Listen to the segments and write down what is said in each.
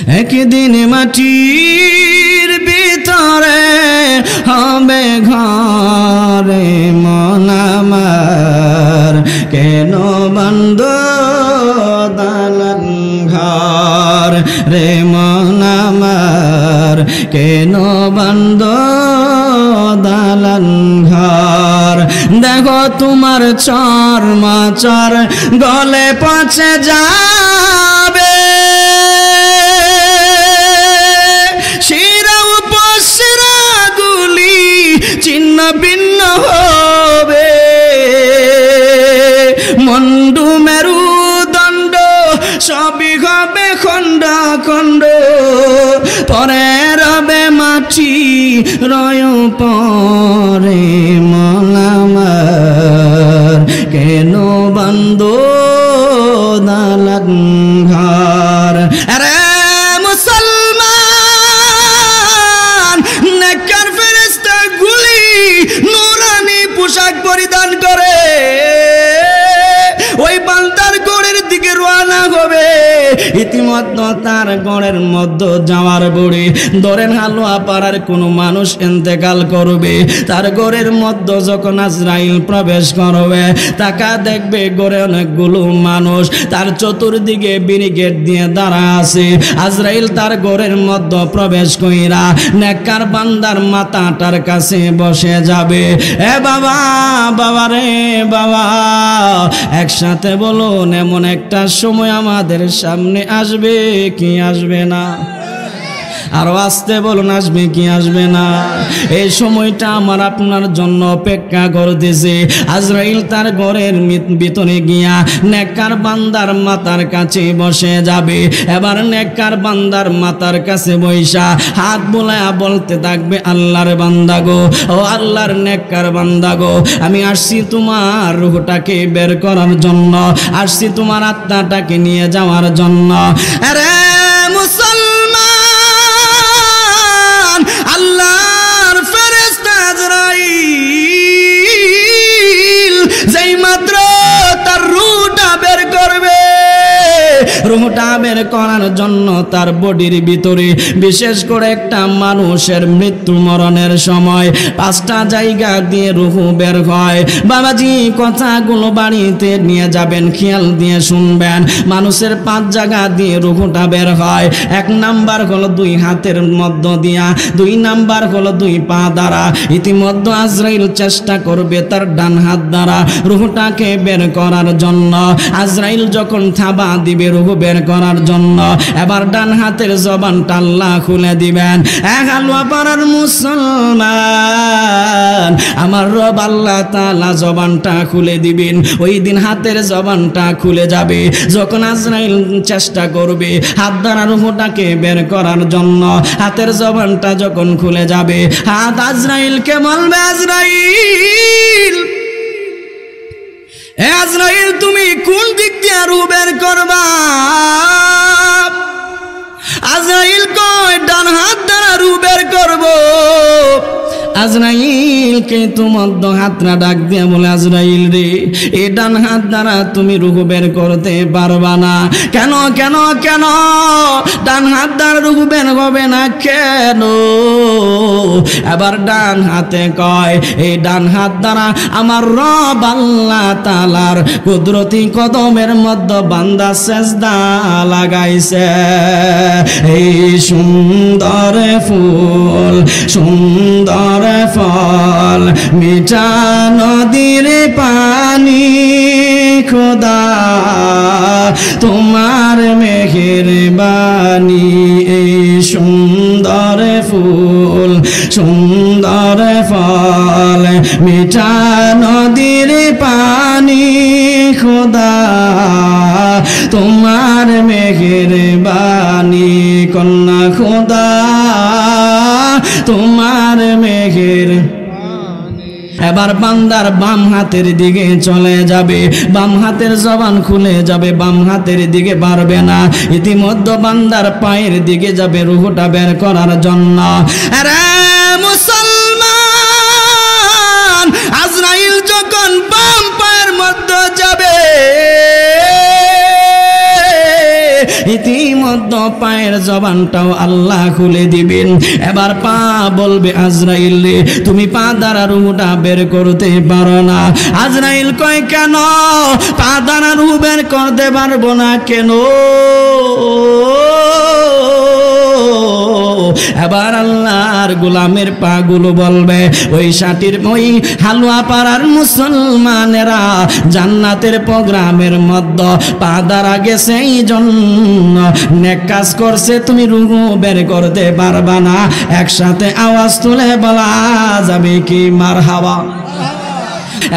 একদিন মাটির ভিতরে হবে ঘরে মন আমার, কেন বন্ধ দালান ঘর রে মন আমার, কেন বন্ধ দালান ঘর। দেখো তোমার চর্মাচর গলে পচে যাবে, শিরা উপশিরা গুলি ছিন্ন ভিন্ন হবে, মন্ডু মেরুদণ্ড সবই হবে খণ্ড খণ্ড, পরে রবে মাটি রয় পরে মন আমার, কেন বন্ধ দালান ঘর। আরে মুসলমান, নেককার ফেরেশতা গুলি নূরানি পোশাক পরিধান করে ওই বান্দার গড়ের দিকে রওনা হবে। ইতিমধ্যে তার গড়ের মধ্যে যাওয়ার পরে ধরেন হালুয়া পাড়ার কোনো মানুষ ইন্তেকাল করবে, তার গড়ের মধ্যে যখন আজরাইল প্রবেশ করবে তাকা দেখবে গড়ে অনেকগুলো মানুষ তার চতুর্দিকে ব্যারিকেড দিয়ে দাঁড়া আছে। আজরাইল তার গড়ের মধ্যে প্রবেশ কইরা নেককার বান্দার মাথাটার কাছে বসে যাবে। এ বাবা, বাবা রে বাবা, একসাথে বলুন এমন একটা সময় আমাদের সামনে আসবে কি আসবে না? আরো আসতে বলুন আসবে কি আসবে না? এই সময়টা আমার আপনার জন্য অপেক্ষা করতেছে। আজরাইল তার ঘরের ভিতরে গিয়া নেককার বান্দার মাথার কাছে বসে যাবে। এবার নেককার বান্দার মাথার কাছে বৈশা হাত বোলায়া বলতে থাকবে, আল্লাহর বান্দা গো, ও আল্লাহর নেককার বান্দা গো, আমি আসছি তোমার রূহটাকে বের করার জন্য, আসছি তোমার আত্মাটাকে নিয়ে যাওয়ার জন্য। আরে মুসলমান, আল্লাহর ফেরেশতা আজরাইল যেই মাত্র তার রূহটা বের করবে, রূহটা বের করার জন্য তার বডির ভিতরে বিশেষ করে একটা মানুষের মৃত্যু মরণের সময় 5টা জায়গা দিয়ে রূহ বের হয়। বাবাজি কথাগুলো বাড়িতে নিয়ে যাবেন, খেয়াল দিয়ে শুনবেন। মানুষের 5 জায়গা দিয়ে রূহটা বের হয়। 1 নাম্বার হলো 2 হাতের মধ্য দিয়া, 2 নাম্বার হলো 2 পা দ্বারা। ইতিমধ্যে আজরাইল চেষ্টা করবে তার ডান হাত দ্বারা রূহটাকে বের করার জন্য। আজরাইল যখন থাবা দিবে রূহ বের করার জন্য, এবার ডান হাতের জবানটা আল্লাহ খুলে দিবেন। এক হালুয়া পাড়ার মুসলমান, আমার রব আল্লাহ তাআলা জবানটা খুলে দিবেন। ওই দিন হাতের জবানটা খুলে যাবে। যখন আজরাইল চেষ্টা করবে হাত দ্বারা রূহটাকে বের করার জন্য, হাতের জবানটা যখন খুলে যাবে, হাত আজরাইলকে বলবে, আজরাইল, এ আজরাইল তুমি কোন দিক দিয়ে রূহ বের করবা? আজরাইল কয় ডান হাত দ্বারা রূহ বের করবো। আজরাইলকে তোমার হাতটা ডাক দিয়ে বলে, আজরাইল রে, এই ডান হাত দ্বারা তুমি রূহ বের করতে পারবা না। কেন কেন কেন ডান হাত দ্বারা রূহ বের হবে না কেন? এবার ডান হাতে কয়, এই ডান হাত দ্বারা আমার রব আল্লাহ তাআলার কুদরতি কদমের মধ্যে বান্দা সেজদা লাগাইছে। এই সুন্দর ফুল, সুন্দর ফল, মিঠা নদীর পানি, খোদা তোমার মেহেরবানি। এই সুন্দর ফুল, সুন্দর ফল, মিঠা নদীর পানি, খোদা তোমার মেহেরবানি। কন্যা খোদা তোমার মেঘের। এবার বান্দার বাম হাতের দিকে চলে যাবে, বাম হাতের জবান খুলে যাবে, বাম হাতের দিকে পারবে না। ইতিমধ্যে বান্দার পায়ের দিকে যাবে রূহটা বের করার জন্য। আরে মুসলমান, আজরাইল যখন বাম পায়ের মধ্যে যাবে, ইতিমধ্যে ইতিমধ্যে পায়ের জবানটাও আল্লাহ খুলে দিবেন। এবার পা বলবে আজরাইল রে তুমি পা দ্বারা রুহটা বের করতে পারো না। আজরাইল কয় কেন? পা দ্বারা রুহ বের করতে পারবো না কেন? এবার আল্লাহর গোলামের পাগুলো বলবে ওই সাটির ওই হালুয়া পাড়ার মুসলমানেরা জান্নাতের প্রোগ্রামের মধ্যে পা দ্বারা গেছে এই জন্য নেক কাজ করছে, তুমি রুহ বের করতে পারবা না। একসাথে আওয়াজ তুলে বলা যাবে কি মারহাবা।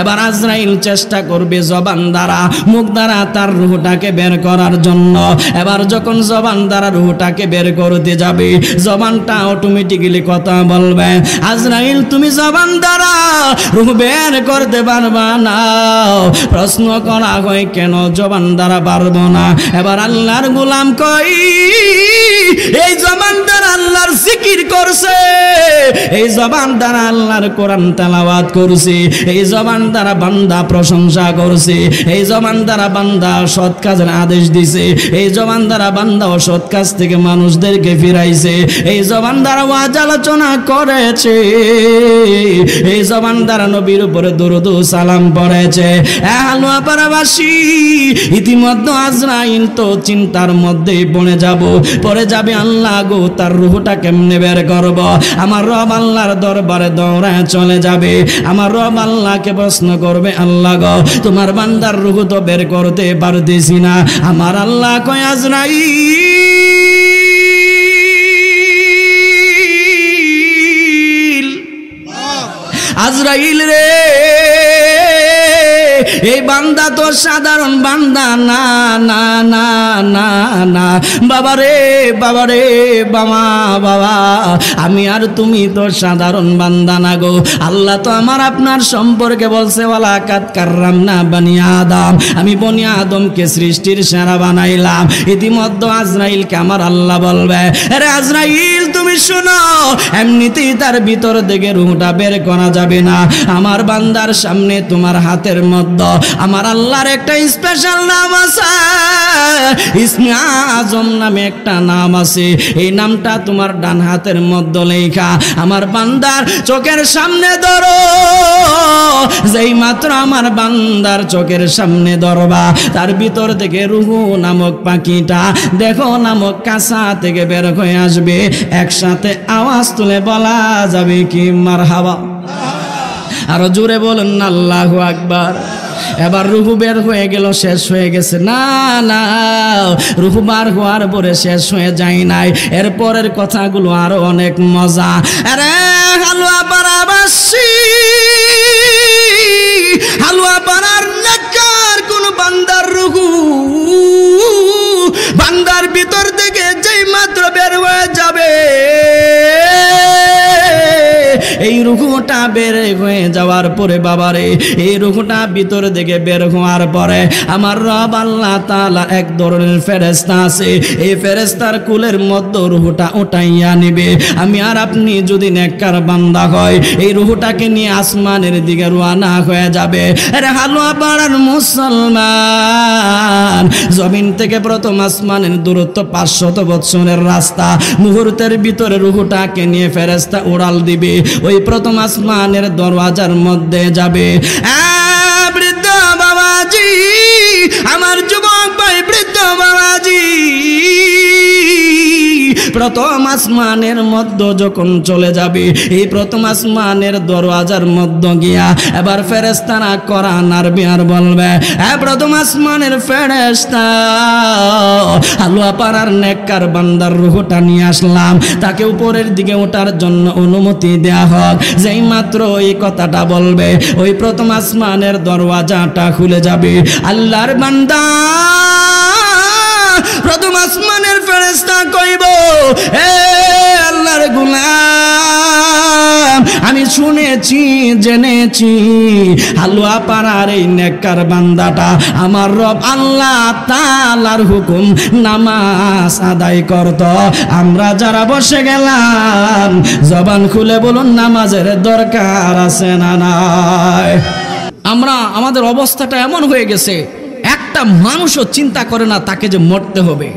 এবার আজরাইল চেষ্টা করবে জবান দ্বারা মুখ দ্বারা তার রুহটাকে বের করার জন্য। এবার যখন জবান দ্বারা রুহটাকে বের করতে যাবে জবানটা অটোমেটিক্যালি কথা বলবে। আজরাইল তুমি জবান দ্বারা রুহ বের করতে পারবা না। প্রশ্ন করা হয় কেন জবান দ্বারা পারবো না? এবার আল্লাহর গোলাম কই এই জবান দ্বারা আল্লাহর জিকির করছে, এই জবান দ্বারা আল্লাহর কোরআন তেলাওয়াত করছে, এই জবান দ্বারা বান্দা প্রশংসা করছে, এই জবান দ্বারা বান্দা সৎ কাজের আদেশ দিছে, এই জবান দ্বারা বান্দা অসৎ কাজ থেকে মানুষদেরকে ফিরাইছে, এই জবান দ্বারা ওয়াজ আলোচনা করেছে, এই জবান দ্বারা নবীর উপরে দরুদ ও সালাম পড়েছে। হালুয়া পাড়াবাসী ইতিমধ্যে আজরাইল তো চিন্তার মধ্যে পড়ে যাবে আল্লাহ গো তার রূহটা কেমনে বের করব। আমার রব আল্লাহর দরবারে দৌড়ায় চলে যাবে। আমার রব আল্লাহকে প্রশ্ন করবে আল্লাহ গো তোমার বান্দার রূহ তো বের করতে পারতেছি না। আমার আল্লাহ কয় আজরাইল রে এই বান্দা তো সাধারণ বান্দা না না না না না বাবা রে বাবা রে বাবা বাবা আমি আর তুমি তো সাধারণ বান্দা না গো। আল্লাহ তো আমার আপনার সম্পর্কে বলছে ওয়ালা কাদ কাররামনা বনি আদম, আমি বনি আদমকে সৃষ্টির সেরা বানাইলাম। ইতিমধ্যে আজরাইলকে আমার আল্লাহ বলবে আরে আজরাইল তুমি শোনো, এমনিতেই তার ভিতর থেকে রূহটা বের করা যাবে না। আমার বান্দার সামনে তোমার হাতের মধ্যে আমার আল্লাহর একটা স্পেশাল নাম আছে, ইসমে আজম নামে একটা নাম আছে। এই নামটা তোমার ডান হাতের মধ্যে লেখা। আমার বান্দার চোখের সামনে ধরো, যেই মাত্র আমার বান্দার চোখের সামনে ধরবা তার ভিতর থেকে রূহ নামক পাখিটা দেখো নামক কাঁচা থেকে বের হয়ে আসবে। একসাথে আওয়াজ তুলে বলা যাবে কি মারহাবা। আরো জোরে বলেন না আল্লাহু আকবার। এবার রূহ বের হয়ে গেল, শেষ হয়ে গেছে না না, রূহ বার হওয়ার পরে শেষ হয়ে যায় নাই। এর পরের কথাগুলো আরো অনেক মজা। আরে হালুয়া পাড়াবাসী, হালুয়া পাড়ার নেককার কোন বান্দার রূহ বান্দার ভিতর থেকে যেই মাত্র বের হয়ে যাবে এই রূহটা বের হয়ে যাওয়ার পরে বাবারে এই রূহটা ভিতর থেকে বের হওয়ার পরে আমার রব আল্লাহ তাআলা এক ধরনের ফেরেশতা আছে, এই ফেরেশতার কুলের মধ্যে রূহটা উঠাইয়া নেবে। আমি আর আপনি যদি নেককার বান্দা হয় এই রূহটাকে নিয়ে আসমানের দিকে রওনা হয়ে যাবে। আরে হালুয়া পাড়ার মুসলমান, জমিন থেকে প্রথম আসমানের দূরত্ব 500 বছরের রাস্তা। মুহূর্তের ভিতরে রূহটাকে নিয়ে ফেরেশতা উড়াল দিবে, ওই প্রথম আসমানের দরওয়াজার মধ্যে যাবে। বৃদ্ধ বাবাজি, আমার যুবক ভাই বৃদ্ধ বাবাজি, প্রথম আসমানের মধ্যে যখন চলে যাবে এই প্রথম আসমানের দরওয়াজার মধ্যে গিয়া এবার ফেরেশতারা করা নারবে আর বলবে প্রথম আসমানের ফেরেশতা হালুয়া পাড়ার নেককার বান্দার রূহটা নিয়ে আসলাম, তাকে উপরের দিকে ওঠার জন্য অনুমতি দেয়া হোক। যেই মাত্র এই কথাটা বলবে ওই প্রথম আসমানের দরওয়াজাটা খুলে যাবে। আল্লাহর বান্দা প্রথম আসমানের ফেরেশতা কইব হে আল্লাহর গোলাম, আমি শুনেছি জেনেছি হালুয়া পাড়ার এই নেককার বান্দাটা আমার রব আল্লাহ তাআলার হুকুম নামাজ আদায় করত। আমরা যারা বসে গেলাম জবান খুলে বলুন নামাজের দরকার আছে না নাই? আমরা আমাদের অবস্থাটা এমন হয়ে গেছে একটা মানুষও চিন্তা করে না তাকে যে মরতে হবে,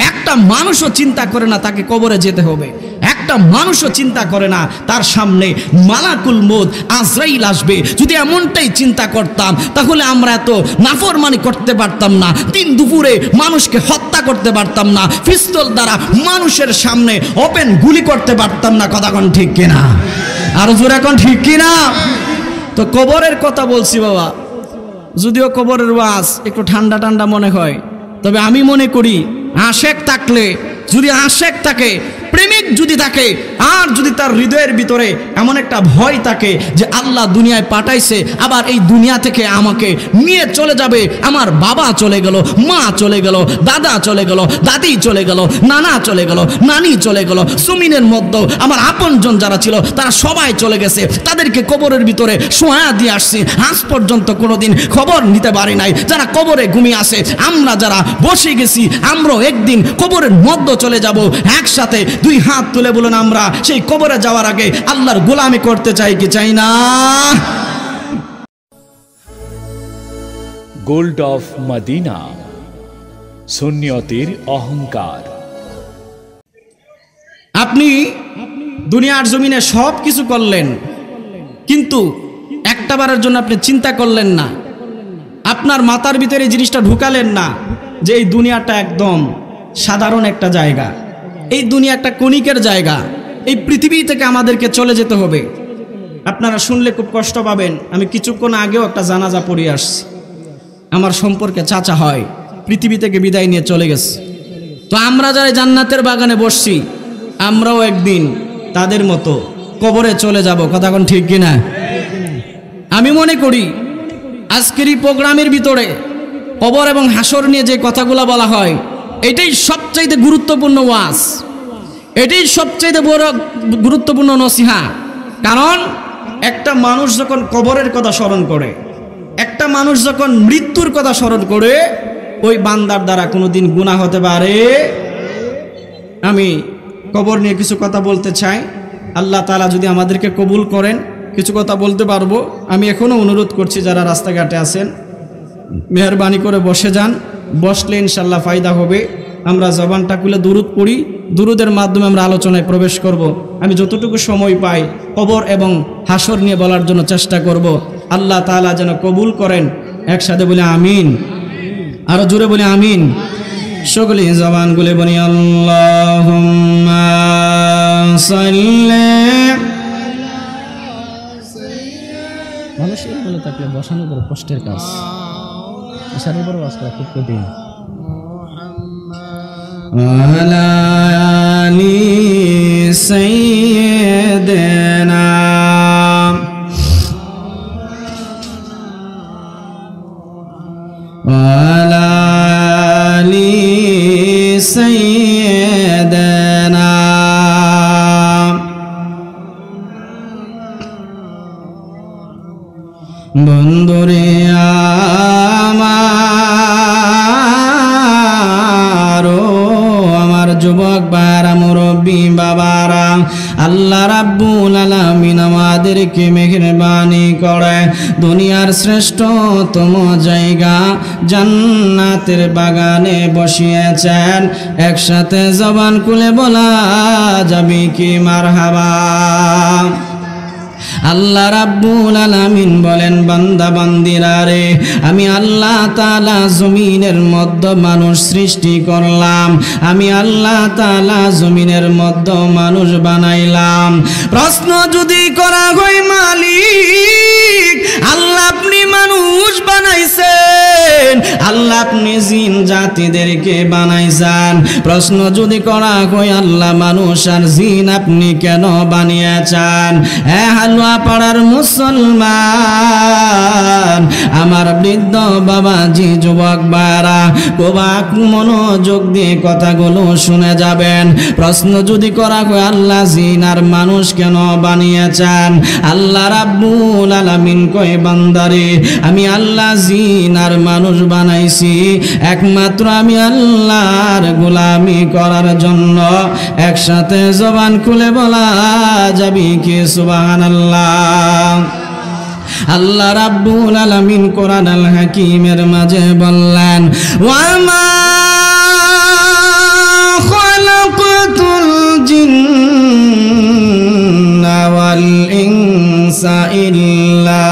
একটা একটা মানুষও চিন্তা করে না তাকে কবরে যেতে হবে, একটা মানুষও চিন্তা করে না তার সামনে মালাকুল মউত আজরাইল আসবে। যদি এমনটাই চিন্তা করতাম তাহলে আমরা এত নাফরমানি করতে পারতাম না, দিন দুপুরে মানুষকে হত্যা করতে পারতাম না, পিস্তল দ্বারা মানুষের সামনে ওপেন গুলি করতে পারতাম না। কথা কোন ঠিক কিনা? আর জোরে কোন ঠিক কিনা? তো কবরের কথা বলছি বাবা, যদিও কবরের ওয়াজ একটু ঠান্ডা ঠান্ডা মনে হয়, তবে আমি মনে করি আশেক থাকলে, যদি আশেক থাকে, প্রেমিক যদি থাকে, আর যদি তার হৃদয়ের ভিতরে এমন একটা ভয় থাকে যে আল্লাহ দুনিয়ায় পাঠাইছে, আবার এই দুনিয়া থেকে আমাকে নিয়ে চলে যাবে, আমার বাবা চলে গেল, মা চলে গেল, দাদা চলে গেল, দাদি চলে গেল, নানা চলে গেল, নানি চলে গেল, জমিনের মধ্যে আমার আপনজন যারা ছিল তারা সবাই চলে গেছে, তাদেরকে কবরের ভিতরে শোয়া দিয়ে আসছি, আজ পর্যন্ত কোনোদিন খবর নিতে পারি নাই। যারা কবরে ঘুমিয়ে আসে, আমরা যারা বসে গেছি, আমরাও একদিন কবরের মধ্যে চলে যাব। একসাথে দুই হাত তুলে বলুন, আমরা সেই কবরে যাওয়ার আগে আল্লাহর গোলামি করতে চাই কি চাই না? গোল্ড অফ মদিনা, সুন্নিয়তের অহংকার। আপনি দুনিয়ার জমিনে সব কিছু করলেন, কিন্তু একটা বারের জন্য আপনি চিন্তা করলেন না, আপনার মাথার ভিতরে এই জিনিসটা ঢুকালেন না যে এই দুনিয়াটা একদম সাধারণ একটা জায়গা, এই দুনিয়া একটা কণিকের জায়গা, এই পৃথিবী থেকে আমাদেরকে চলে যেতে হবে। আপনারা শুনলে খুব কষ্ট পাবেন, আমি কিছুক্ষণ আগেও একটা জানাজা পড়ে আসছি, আমার সম্পর্কে চাচা হয়, পৃথিবী থেকে বিদায় নিয়ে চলে গেছে। তো আমরা যারা জান্নাতের বাগানে বসছি, আমরাও একদিন তাদের মতো কবরে চলে যাব। কথা কোন ঠিক কিনা? আমি মনে করি আজকের এই প্রোগ্রামের ভিতরে কবর এবং হাসর নিয়ে যে কথাগুলো বলা হয়, এটাই সবচাইতে গুরুত্বপূর্ণ ওয়াজ, এটাই সবচাইতে বড় গুরুত্বপূর্ণ নসিহা। কারণ একটা মানুষ যখন কবরের কথা স্মরণ করে, একটা মানুষ যখন মৃত্যুর কথা স্মরণ করে, ওই বান্দার দ্বারা কোনোদিন গুনাহ হতে পারে। আমি কবর নিয়ে কিছু কথা বলতে চাই, আল্লাহ তাআলা যদি আমাদেরকে কবুল করেন কিছু কথা বলতে পারবো। আমি এখনও অনুরোধ করছি যারা রাস্তাঘাটে আছেন, মেহরবানি করে বসে যান, বসলে ইনশাল্লাহ ফায়দা হবে। আমরা জবানটা খুলে দুরুদ পড়ি, দুরুদের মাধ্যমে আমরা আলোচনায় প্রবেশ করব। আমি যতটুকু সময় পাই কবর এবং হাসর নিয়ে বলার জন্য চেষ্টা করব। আল্লাহ তাআলা যেন কবুল করেন। একসাথে বলে আমিন, আরো জোরে বলে আমিন। সকলে জবানগুলো বলি আল্লাহুম্মা সাল্লি। মানুষের বলে থাকলে বসানো বড় কষ্টের কাজ, সারের বড় কাজ করা খুব কঠিন। আলা আলি সাইয়্যিদিনা আলা আলি সাইয়্যিদিনা। বন্ধুরে আমার যুবক বারা, মুরব্বী বাবারা, আল্লাহ রাব্বুল আলামিন আমাদেরকে মেহেরবানি করে দুনিয়ার শ্রেষ্ঠতম জায়গা জান্নাতের বাগানে বসিয়েছেন। একসাথে জবান খুলে বলা যাবে কি মারহাবা। আল্লাহ রাব্বুল আলামিন বলেন, বান্দা বান্দিরা রে, আমি আল্লাহ তাআলা জমিনের মধ্যে মানুষ সৃষ্টি করলাম, আমি আল্লাহ তাআলা জমিনের মধ্যে মানুষ বানাইলাম। প্রশ্ন যদি করা হয় মালিক, আল্লাহ আপনি মানুষ বানাইছেন, আল্লাহ আপনি জিন জাতিদেরকে বানাইছেন। প্রশ্ন যদি করা হয় আল্লাহ মানুষ আর জিন আপনি কেন বানিয়েছেন? হালুয়া পাড়ার মুসলমান, আমার বৃদ্ধ বাবাজি, যুবক বারা, কোবাক মনোযোগ দিয়ে কথাগুলো শুনে যাবেন। প্রশ্ন যদি করা হয় আল্লাহ জিন আর মানুষ কেন বানিয়েছেন, আল্লাহ রাব্বুল আলামিন কয়, বান্দারে আমি আল্লাহ জিন আর মানুষ বানাইছি একমাত্র আমি আল্লাহর গোলামি করার জন্য। একসাথে জবান খুলে বলা যাবে কি সুবহানাল্লাহ। আল্লাহ রাব্বুল আলামিন কোরআন আল হাকিমের মাঝে বললেন, ওয়া মা খালাকাতুল জিন্না ওয়াল ইনসা ইল্লা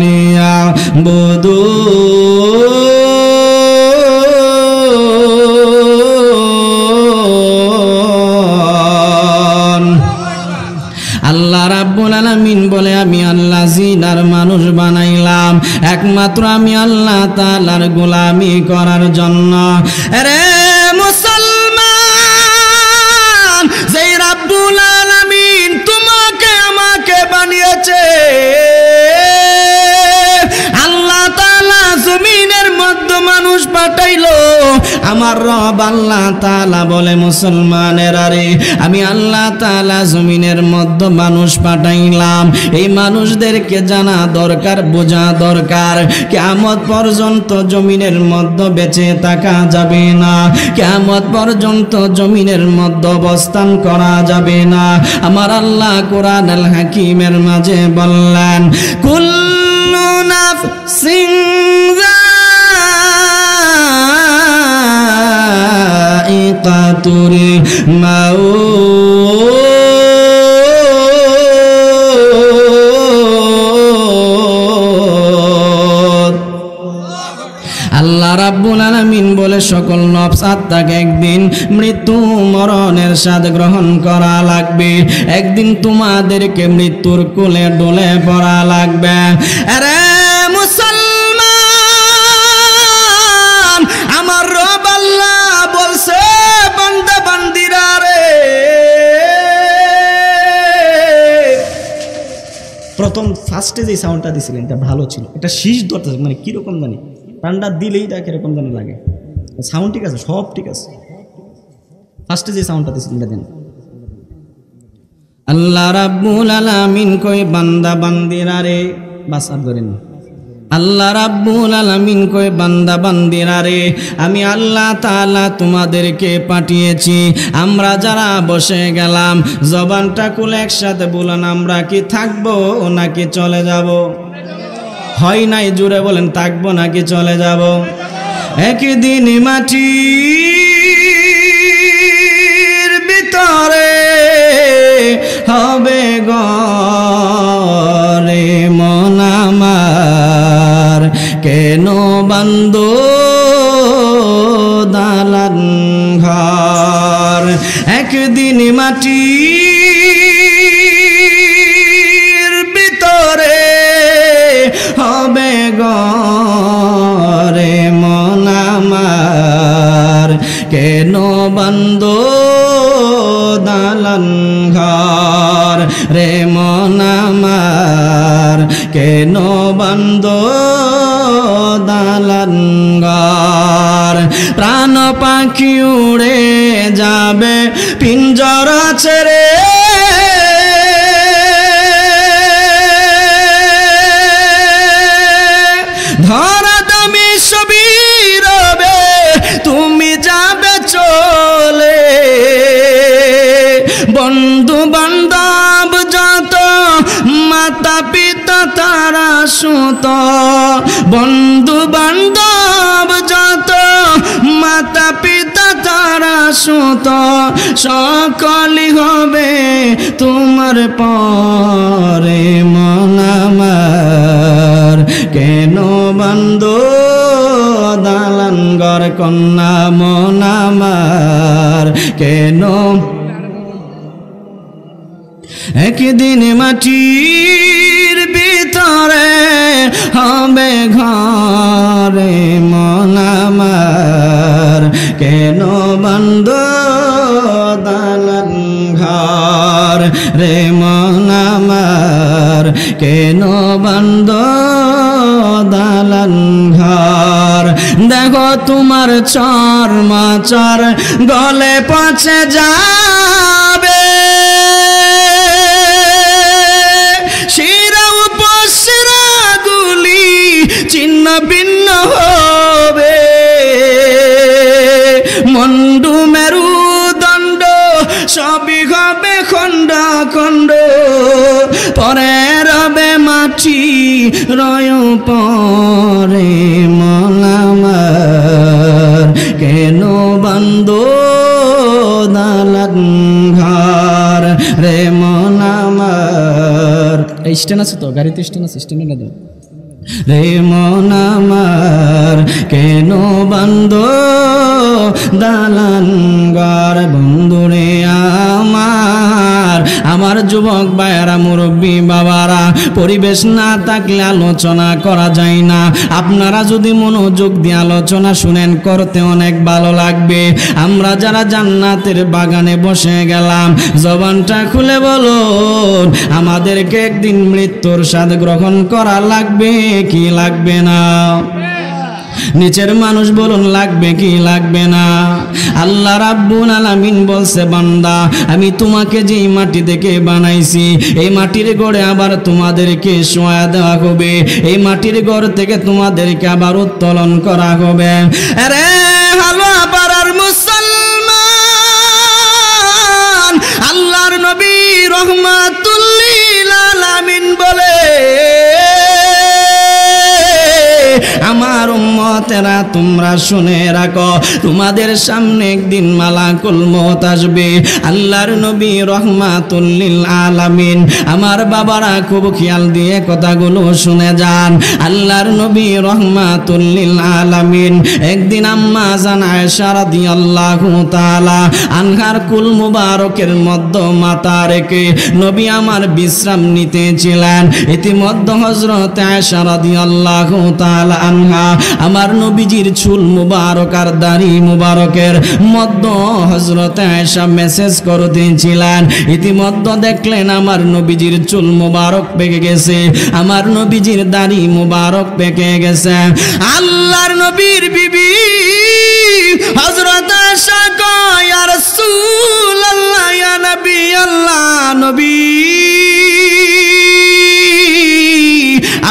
লিয়াবুদুন। আল্লাহ রাব্বুল আলামিন বলে আমি আল্লাহ জিনার মানুষ বানাইলাম একমাত্র আমি আল্লাহ তাআলার গোলামি করার জন্য। রে মুসলমান, যেই রাব্বুল আলামিন তোমাকে আমাকে বানিয়েছে, আল্লাহ তাআলা জমিনের মধ্যে মানুষ পাঠাইলো, আমার রব আল্লাহ তাআলা বলে মুসলমানের আরে আমি আল্লাহ তাআলা জমিনের মধ্যে মানুষ পাঠাইলাম। এই মানুষদেরকে জানা দরকার, বোঝা দরকার, কিয়ামত পর্যন্ত জমিনের মধ্যে বেঁচে থাকা যাবে না, কিয়ামত পর্যন্ত জমিনের মধ্যে অবস্থান করা যাবে না। আমার আল্লাহ কোরআন আল হাকিমের মাঝে বললেন কুল্লু নাফসিন যায়িকাতুল মাউত। আল্লাহ রাব্বুল আলামিন বলে সকল নফস আত্মাকে একদিন মৃত্যু মরণের স্বাদ গ্রহণ করা লাগবে, একদিন তোমাদেরকে মৃত্যুর কোলে ডলে পড়া লাগবে। আরে মুসলমান, আমার রব আল্লাহ বলছে বান্দা বান্দিরা রে, প্রথম ফার্স্টে যে সাউন্ডটা দিছিলেন এটা ভালো ছিল, এটা শীষ ধরতে মানে কিরকম জানি ঠান্ডা দিলেই তা কিরকম জানি লাগে। সাউন্ড ঠিক আছে, সব ঠিক আছে, ফার্স্টে যে সাউন্ডটা দিছিলেন এটা দেন। আল্লাহ রাব্বুল আলামিন কই বান্দা বান্দিরা রে, বাস আর ধরেন। আল্লাহ রাব্বুল আলামিন কই বান্দা বান্দিরা রে, আমি আল্লাহ তাআলা তোমাদেরকে পাঠিয়েছি। আমরা যারা বসে গেলাম জবানটা খুলে একসাথে বলেন, আমরা কি থাকবো নাকি চলে যাব? হয় নাই জুড়ে বলেন, থাকবো নাকি চলে যাব? একদিন মাটির ভিতরে হবে ঘরে মন আমার, কেন বান্দো দালান ঘর? একদিন মাটির ভিতরে হবে ঘরে মন আমার, কেন বান্দো দালান ঘর রে মন আমার, কেন বান্দো দালান ঘর? প্রাণ পাখি উড়ে যাবে পিঞ্জরা ছেড়ে, ধরা দামি সবই রবে, তুমি যাবে চলে। বন্ধু বান্ধব যত মাতা পিতা তারা সুত, বন্ধু বান্ধব যত মাতা পিতা তারা সুত, সকলই হবে তোমার পরে মন আমার, কেন বান্দো দালান ঘর কন্যা মন আমার, কেন? একদিন মাটির ভিতরে হবে ঘরে মন আমার, কেন বান্দো দালান ঘর রে মন আমার, কেন বান্দো দালান ঘর? দেখো তোমার চর্মাচর গলে পচে যাবে, শিরা উপশিরা গুলি ছিন্ন ভিন্ন হবে, মন্ডু মেরুদণ্ড সবই হবে খণ্ড খণ্ড, পরে রবে মাটি রয় পরে মন আমার, কে স্ট্যান্ড আছে তো, গাড়িতে স্ট্যান্ড আছে, স্ট্যান্ডে দেন। রে মন আমার কেন বন্ধ দালান ঘর, বন্ধুরে আমার যুবক ভাইয়েরা, মুরব্বী বাবারা, পরিবেশ না থাকলে আলোচনা করা যায় না। আপনারা যদি মনোযোগ দিয়ে আলোচনা শুনেন, করতে অনেক ভালো লাগবে। আমরা যারা জান্নাতের বাগানে বসে গেলাম, জবানটা খুলে বলুন, আমাদেরকে একদিন মৃত্যুর স্বাদ গ্রহণ করা লাগবে কি লাগবে না? নিচের মানুষ বলুন, লাগবে কি লাগবে না? আল্লাহ রাব্বুল আলামিন বলছে, বান্দা আমি তোমাকে যেই মাটি থেকে বানাইছি, এই মাটির ঘরে আবার তোমাদেরকে শোয়া দেওয়া হবে, এই মাটির ঘর থেকে তোমাদেরকে আবার উত্তোলন করা হবে। আরে হালুয়া পাড়ার মুসলমান, আল্লাহর নবী রহমাতুল লিল আলামিন বলে, আমার উম্মতেরা তোমরা শুনে রাখো, তোমাদের সামনে একদিন মালাকুল মউত আসবে। আল্লাহর নবী রহমাতুল লিল আলামিন, আমার বাবারা খুব খেয়াল দিয়ে কথাগুলো শুনে যান। আল্লাহর নবী রহমাতুল লিল আলামিন একদিন আম্মা জান আয়েশা রাদিয়াল্লাহু তাআলা আনহার কুল মুবারকের মধ্য মাথা রেখে নবী আমার বিশ্রাম নিতেছিলেন। ইতিমধ্যে হযরত আয়েশা রাদিয়াল্লাহু তাআলা আনহা আমার নবীজির চুল মুবারক আর দাড়ি মুবারকের মধ্যে হযরত আয়েশা মেসেজ করতেছিলেন। ইতিমধ্যে দেখলেন আমার নবীজির চুল মুবারক পেকে গেছে, আমার নবীজির দাড়ি মুবারক পেকে গেছে। আল্লাহর নবীর বিবি হযরত আয়েশা কয়, ইয়া রাসূলুল্লাহ, ইয়া নবী আল্লাহ, নবী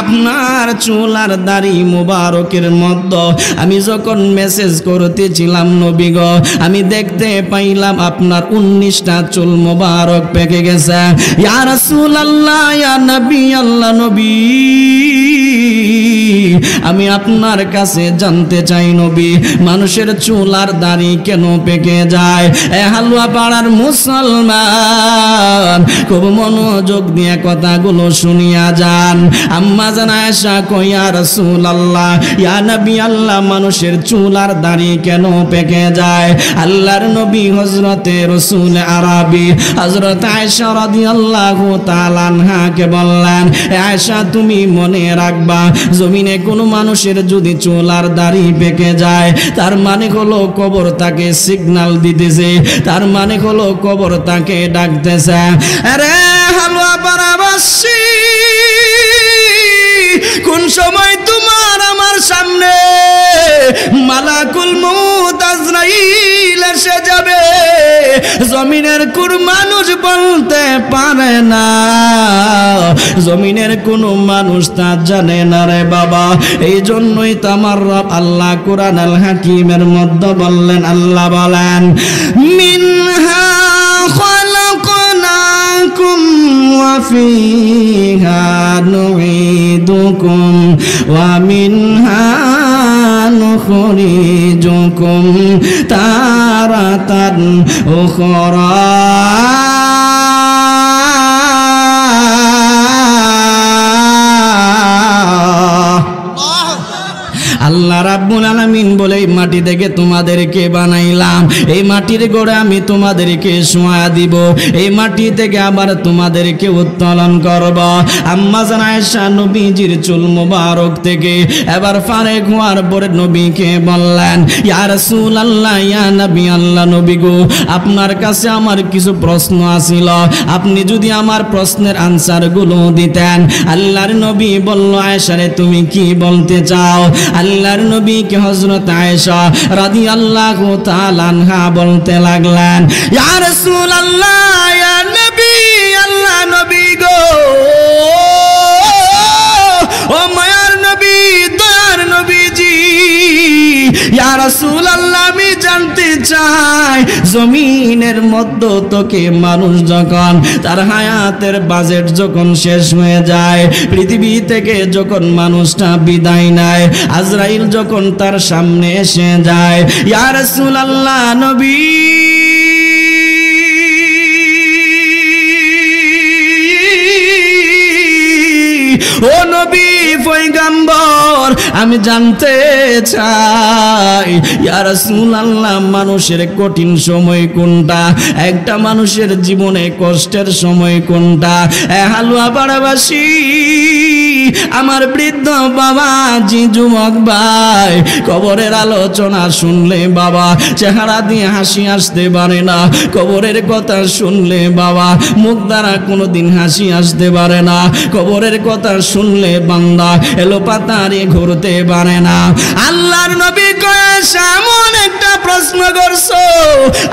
আপনার চুল আর দাড়ি মুবারকের মধ্যে আমি যখন মেসেজ করতেছিলাম নবী গো, আমি দেখতে পাইলাম আপনার 19টা চুল মুবারক পেকে গেছে। ইয়া রাসূলুল্লাহ, ইয়া নবী আল্লাহ, নবী আমি আপনার কাছে জানতে চাই নবী, মানুষের চুল আর দাড়ি কেন পেকে যায়? এ হালুয়া পাড়ার মুসলমান, খুব মনোযোগ দিয়ে কথাগুলো শুনিয়া যান। আম্মা জান আয়েশা কয়, ইয়া রাসূলুল্লাহ, ইয়া নবী আল্লাহ, মানুষের চুল আর দাড়ি কেন পেকে যায়? আল্লাহর নবী হযরতে রাসূল আরবি হযরত আয়েশা রাদিয়াল্লাহু তাআলা আনহাকে বললেন, আয়েশা তুমি মনে রাখবা, জমিনে কোনো মানুষের যদি চুল আর দাড়ি পেকে যায়, তার মানে হলো কবর তাকে সিগন্যাল দিতেছে, তার মানে হলো কবর তাকে ডাকতেছে। আরে হালুয়া পাড়াবাসী, কোন সময় তোমার আমার সামনে মালাকুল মউত আজরাইল এসে যাবে, জমিনের কোন মানুষ বলতে পারে না, জমিনের কোন মানুষ তা জানে না রে বাবা। এই জন্যই তো আমার রব আল্লাহ কোরআন আল হাকিমের মধ্যে বললেন, আল্লাহ বলেন, মিনহা খালাকনাকুম ওয়া ফিহা নুঈদুকুম ওয়া মিনহা নুখরিজুকুম তারাতান উখরা। আল্লাহ রাব্বুল আলামিন বলে, এই মাটি থেকে তোমাদেরকে বানাইলাম, এই মাটির গোড়ে আমি তোমাদেরকে শোয়া দিব, এই মাটি থেকে আবার তোমাদেরকে উত্তোলন করব। আম্মা জান আয়েশা নবীজির চুল মুবারক থেকে এবার ফারেক হওয়ার পরে নবীকে বললেন, ইয়া রাসূলুল্লাহ, ইয়া নবী আল্লাহ, নবী গো, আপনার কাছে আমার কিছু প্রশ্ন আছিল, আপনি যদি আমার প্রশ্নের আনসার গুলো দিতেন। আল্লাহর নবী বলল, আয়েশা রে তুমি কি বলতে চাও? আল্লাহর নবীকে হযরত আয়েশা রাদিয়াল্লাহু তাআলা আনহা বলতে লাগলেন, ইয়া রাসূলুল্লাহ, ইয়া নবী আল্লাহ, নবী গো, ও মায়ার নবী, দয়ার নবীজি, ইয়া রাসূলুল্লাহ, আমি জানতে চাই, জমিনের মধ্যে তোকে মানুষ যখন তার হায়াতের বাজেট যখন শেষ হয়ে যায়, পৃথিবী থেকে যখন মানুষটা বিদায় নেয়, আজরাইল যখন তার সামনে এসে যায়, ইয়া রাসূলুল্লাহ, নবী পয়গম্বর আমি জানতে চাই ইয়া রাসূলুল্লাহ মানুষের কঠিন সময় কোনটা একটা মানুষের জীবনে কষ্টের সময় কোনটা হালুয়া পাড়াবাসী আমার বৃদ্ধ বাবাজি যুবক ভাই কবরের আলোচনা শুনলে বাবা চেহারা দিয়ে হাসি আসতে পারে না কবরের কথা শুনলে বাবা মুখ দ্বারা কোনোদিন হাসি আসতে পারে না কবরের কথা শুনলে বান্দা এলো পাতারে ঘুরতে পারে না আল্লাহর নবী কয়েস এমন একটা প্রশ্ন করছো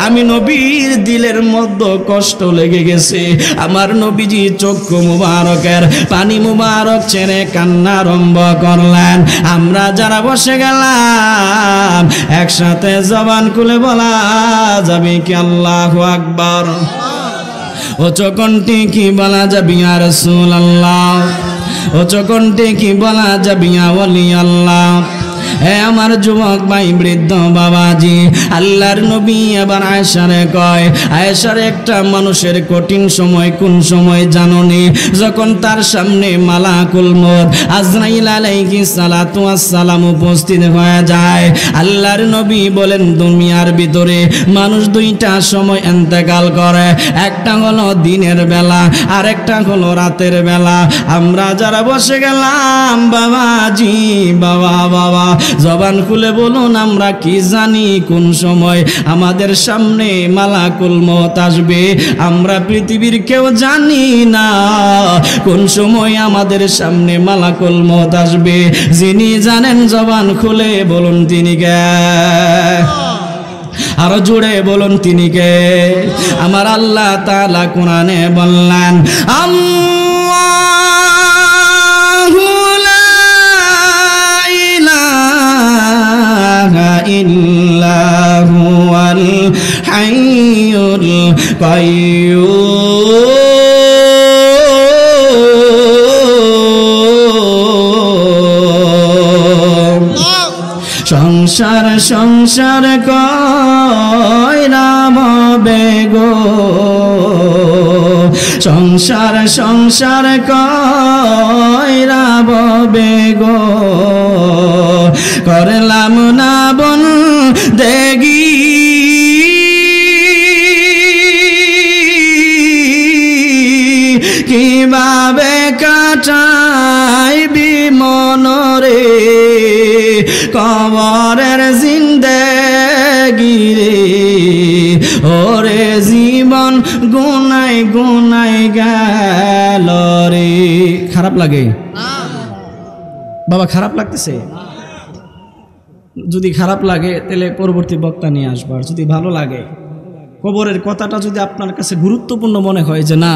আমি নবীর দিলের মধ্যে কষ্ট লেগে গেছে আমার নবীজি চক্ষু মুবারকের পানি মুবারক ছেড়ে কান্না আরম্ভ করলেন আমরা যারা বসে গেলাম একসাথে জবান খুলে বলা যাবে কি আল্লাহু আকবার ও চকন্টি কি বলা যাবে ইয়া রাসূলুল্লাহ ও চকন্টি কি বলা যাবে ইয়া ওলি আল্লাহ হে আমার যুবক ভাই বৃদ্ধ বাবাজি আল্লাহর নবী আবার আয়েশারে কয় আয়েশার একটা মানুষের কঠিন সময় কোন সময় জানোনি যখন তার সামনে মালাকুল মউত আজরাইল আলাইহিস সালাতু ওয়াস সালাম উপস্থিত হয়ে যায় আল্লাহর নবী বলেন দুনিয়ার ভিতরে মানুষ দুইটা সময় ইন্তেকাল করে একটা হলো দিনের বেলা আর একটা হলো রাতের বেলা আমরা যারা বসে গেলাম বাবাজি বাবা বাবা জবান খুলে বলুন আমরা কি জানি কোন সময় আমাদের সামনে মালাকুল মউত আসবে আমরা পৃথিবীর কেউ জানি না কোন সময় আমাদের সামনে মালাকুল মউত আসবে যিনি জানেন জবান খুলে বলুন তিনি কে আরো জোরে বলুন তিনি কে আমার আল্লাহ তাআলা কোরআনে বললেন إلا هو الحي القيوم সংসার সংসার কইরা ববে গো সংসার সংসার কইরা ববে গো করলাম না বন দেগি কিভাবে কাটাইবি মনরে কবরের জিন্দেগি রে ওরে জীবন গুনাই গুনাই গেল রে খারাপ লাগে বাবা খারাপ লাগতেছে যদি খারাপ লাগে তাহলে পরবর্তী বক্তা নিয়ে আসবো আর যদি ভালো লাগে কবরের কথাটা যদি আপনার কাছে গুরুত্বপূর্ণ মনে হয় যে না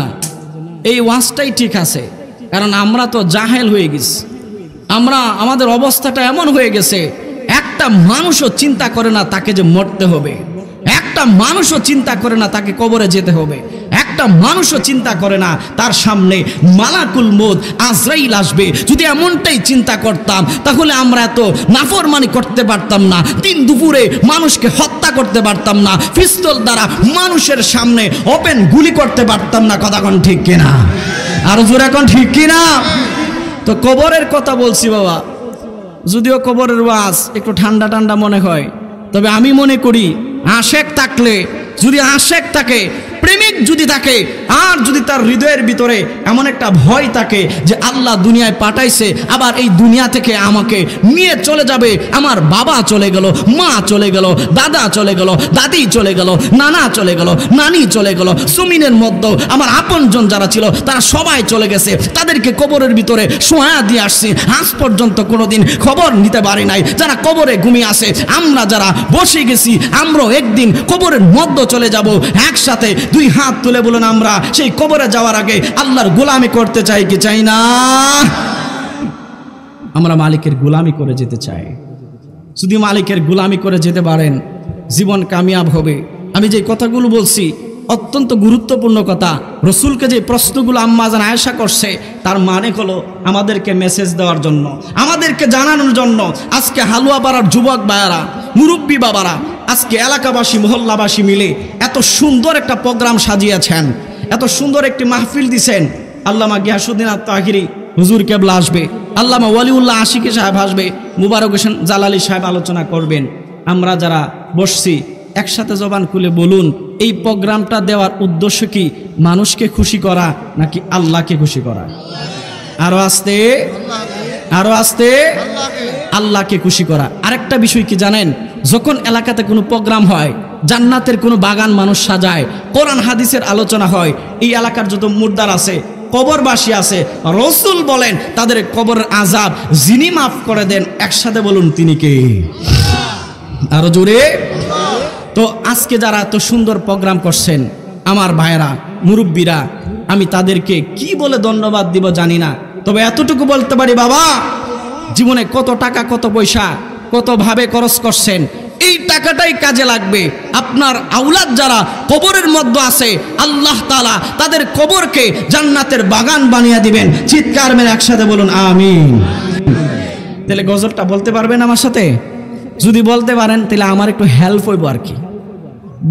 এই ওয়াজটাই ঠিক আছে কারণ আমরা তো জাহেল হয়ে গেছি আমরা আমাদের অবস্থাটা এমন হয়ে গেছে একটা মানুষও চিন্তা করে না তাকে যে মরতে হবে একটা মানুষও চিন্তা করে না তাকে কবরে যেতে হবে একটা মানুষও চিন্তা করে না তার সামনে মালাকুল মউত আজরাইল আসবে যদি এমনটাই চিন্তা করতাম তাহলে আমরা এত নাফরমানি করতে পারতাম না দিন দুপুরে মানুষকে হত্যা করতে পারতাম না পিস্তল দ্বারা মানুষের সামনে ওপেন গুলি করতে পারতাম না কথা কোন ঠিক কিনা আর জোরে কোন ঠিক কিনা তো কবরের কথা বলছি বাবা যদিও কবরের ওয়াজ একটু ঠান্ডা ঠান্ডা মনে হয় তবে আমি মনে করি আশেক থাকলে যদি আশেক থাকে প্রেমিক যদি থাকে আর যদি তার হৃদয়ের ভিতরে এমন একটা ভয় থাকে যে আল্লাহ দুনিয়ায় পাঠাইছে আবার এই দুনিয়া থেকে আমাকে নিয়ে চলে যাবে আমার বাবা চলে গেল মা চলে গেল দাদা চলে গেল দাদি চলে গেল নানা চলে গেল নানি চলে গেল জমিনের মধ্যে আমার আপনজন যারা ছিল তারা সবাই চলে গেছে তাদেরকে কবরের ভিতরে শোয়া দিয়ে আসছি আজ পর্যন্ত কোনোদিন খবর নিতে পারি নাই যারা কবরে ঘুমিয়ে আসে আমরা যারা বসে গেছি আমরাও একদিন কবরের মধ্যে চলে যাব একসাথে দুই হাত তুলে বলুন আমরা সেই কবরে যাওয়ার আগে আল্লাহর গোলামি করতে চাই কি চাই না আমরা মালিকের গোলামি করে যেতে চাই যদি মালিকের গোলামি করে যেতে পারেন জীবন কামিয়াব হবে আমি যে কথাগুলো বলছি অত্যন্ত গুরুত্বপূর্ণ কথা রসুলকে যে প্রশ্নগুলো আম্মা জান আয়েশা করছে তার মানে হলো আমাদেরকে মেসেজ দেওয়ার জন্য আমাদেরকে জানানোর জন্য আজকে হালুয়া পাড়ার যুবক ভাইয়ারা মুরব্বী বাবারা আজকে এলাকাবাসী মহল্লাবাসী মিলে এত সুন্দর একটা প্রোগ্রাম সাজিয়েছেন এত সুন্দর একটি মাহফিল দিছেন আল্লামা গিয়াসউদ্দিন আত-তাহিরি হুজুর কেবলা আসবে আল্লামা ওয়ালিউল্লাহ আশিকি সাহেব আসবে, মুবারক হোসেন জালালি সাহেব আলোচনা করবেন। আমরা যারা বসছি একসাথে জবান খুলে বলুন, এই প্রোগ্রামটা দেওয়ার উদ্দেশ্য কি? মানুষকে খুশি করা নাকি আল্লাহকে খুশি করা? আরো আস্তে, আরো আস্তে, আল্লাহকে খুশি করা। আরেকটা বিষয় কি জানেন? যখন এলাকাতে কোনো প্রোগ্রাম হয়, জান্নাতের কোনো বাগান মানুষ সাজায়, কোরআন হাদিসের আলোচনা হয়, এই এলাকার যত মুর্দার আছে, কবরবাসী আছে, রসুল বলেন তাদের কবরের আযাব যিনি মাফ করে দেন, একসাথে বলুন তিনি কে? আরো জোরে। তো আজকে যারা এত সুন্দর প্রোগ্রাম করছেন আমার ভাইয়েরা, মুরব্বীরা, আমি তাদেরকে কি বলে ধন্যবাদ দিব জানি না, তবে এতটুকু বলতে পারি, বাবা জীবনে কত টাকা কত পয়সা কতভাবে খরচ করছেন, এই টাকাটাই কাজে লাগবে। আপনার আওলাদ যারা কবরের মধ্যে আছে, আল্লাহ তাআলা তাদের কবরকে জান্নাতের বাগান বানিয়ে দিবেন। চিৎকার মেরে একসাথে বলুন আমিন। তাহলে গজলটা বলতে পারবেন আমার সাথে? যদি বলতে পারেন তাহলে আমার একটু হেল্প হইব আর কি।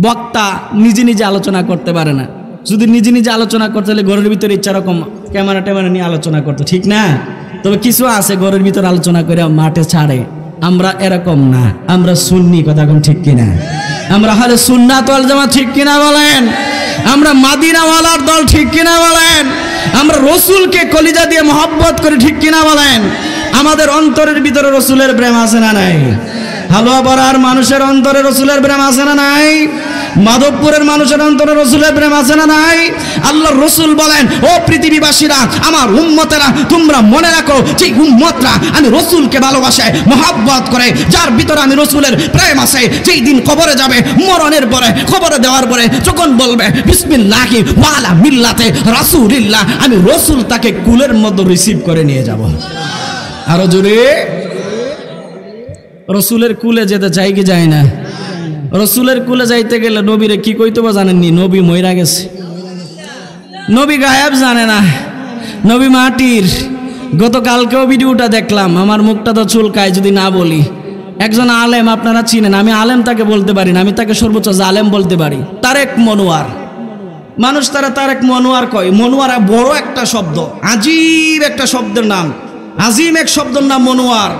বক্তা নিজে নিজে আলোচনা করতে পারে না, যদি নিজে নিজে আলোচনা করতে হলে ঘরের ভিতরে ইচ্ছা রকম ক্যামেরা ট্যামেরা নিয়ে আলোচনা করতো, ঠিক না? তবে কিছু আছে ঘরের ভিতরে আলোচনা করে মাঠে ছাড়ে, আমরা এরকম না, আমরা সুন্নি, কথা এখন ঠিক কিনা? আমরা হলে সুন্নাত ওয়াল জামাত, ঠিক কিনা বলেন? আমরা মাদিনাওয়ালার দল, ঠিক কিনা বলেন? আমরা রসুলকে কলিজা দিয়ে মহব্বত করি, ঠিক কিনা বলেন? আমাদের অন্তরের ভিতরে রসুলের প্রেম আছে না নাই? হালুয়া বড়ার মানুষের অন্তরে রসুলের প্রেম আছে না নাই? মাধবপুরের মানুষের অন্তরে রসুলের প্রেম আছে না নাই? আল্লাহর রসুল বলেন, ও পৃথিবীবাসীরা, আমার উম্মতেরা, তোমরা মনে রাখো, যে উম্মতরা আমি রসুলকে ভালোবাসে, মহব্বত করে, যার ভিতরে আমি রসুলের প্রেম আছে, যেই দিন কবরে যাবে, মরণের পরে, কবরে দেওয়ার পরে যখন বলবে বিসমিল্লাহি ওয়ালা মিল্লাতে রাসূলিল্লাহ, আমি রসুল তাকে কুলের মধ্যে রিসিভ করে নিয়ে যাব। আরো জোরে। রসুলের কুলে যেতে চাই কি যায় না? রসুলের কুলে যাইতে গেলে নবীরে কি কইতে বা জানেননি? নবী মইরা গেছে, নবী গায়েব, জানে না, নবী মাটির। গতকালকেও ভিডিওটা দেখলাম, আমার মুখটা তো চুলকায় যদি না বলি। একজন আলেম, আপনারা চিনেন, আমি আলেম তাকে বলতে পারি না, আমি তাকে সর্বোচ্চ জালেম বলতে পারি, তারেক মনোয়ার। মানুষ তারা তারেক মনোয়ার কয়, মনোয়ার বড় একটা শব্দ, আজীব একটা শব্দের নাম, আজিম এক শব্দের নাম মনোয়ার।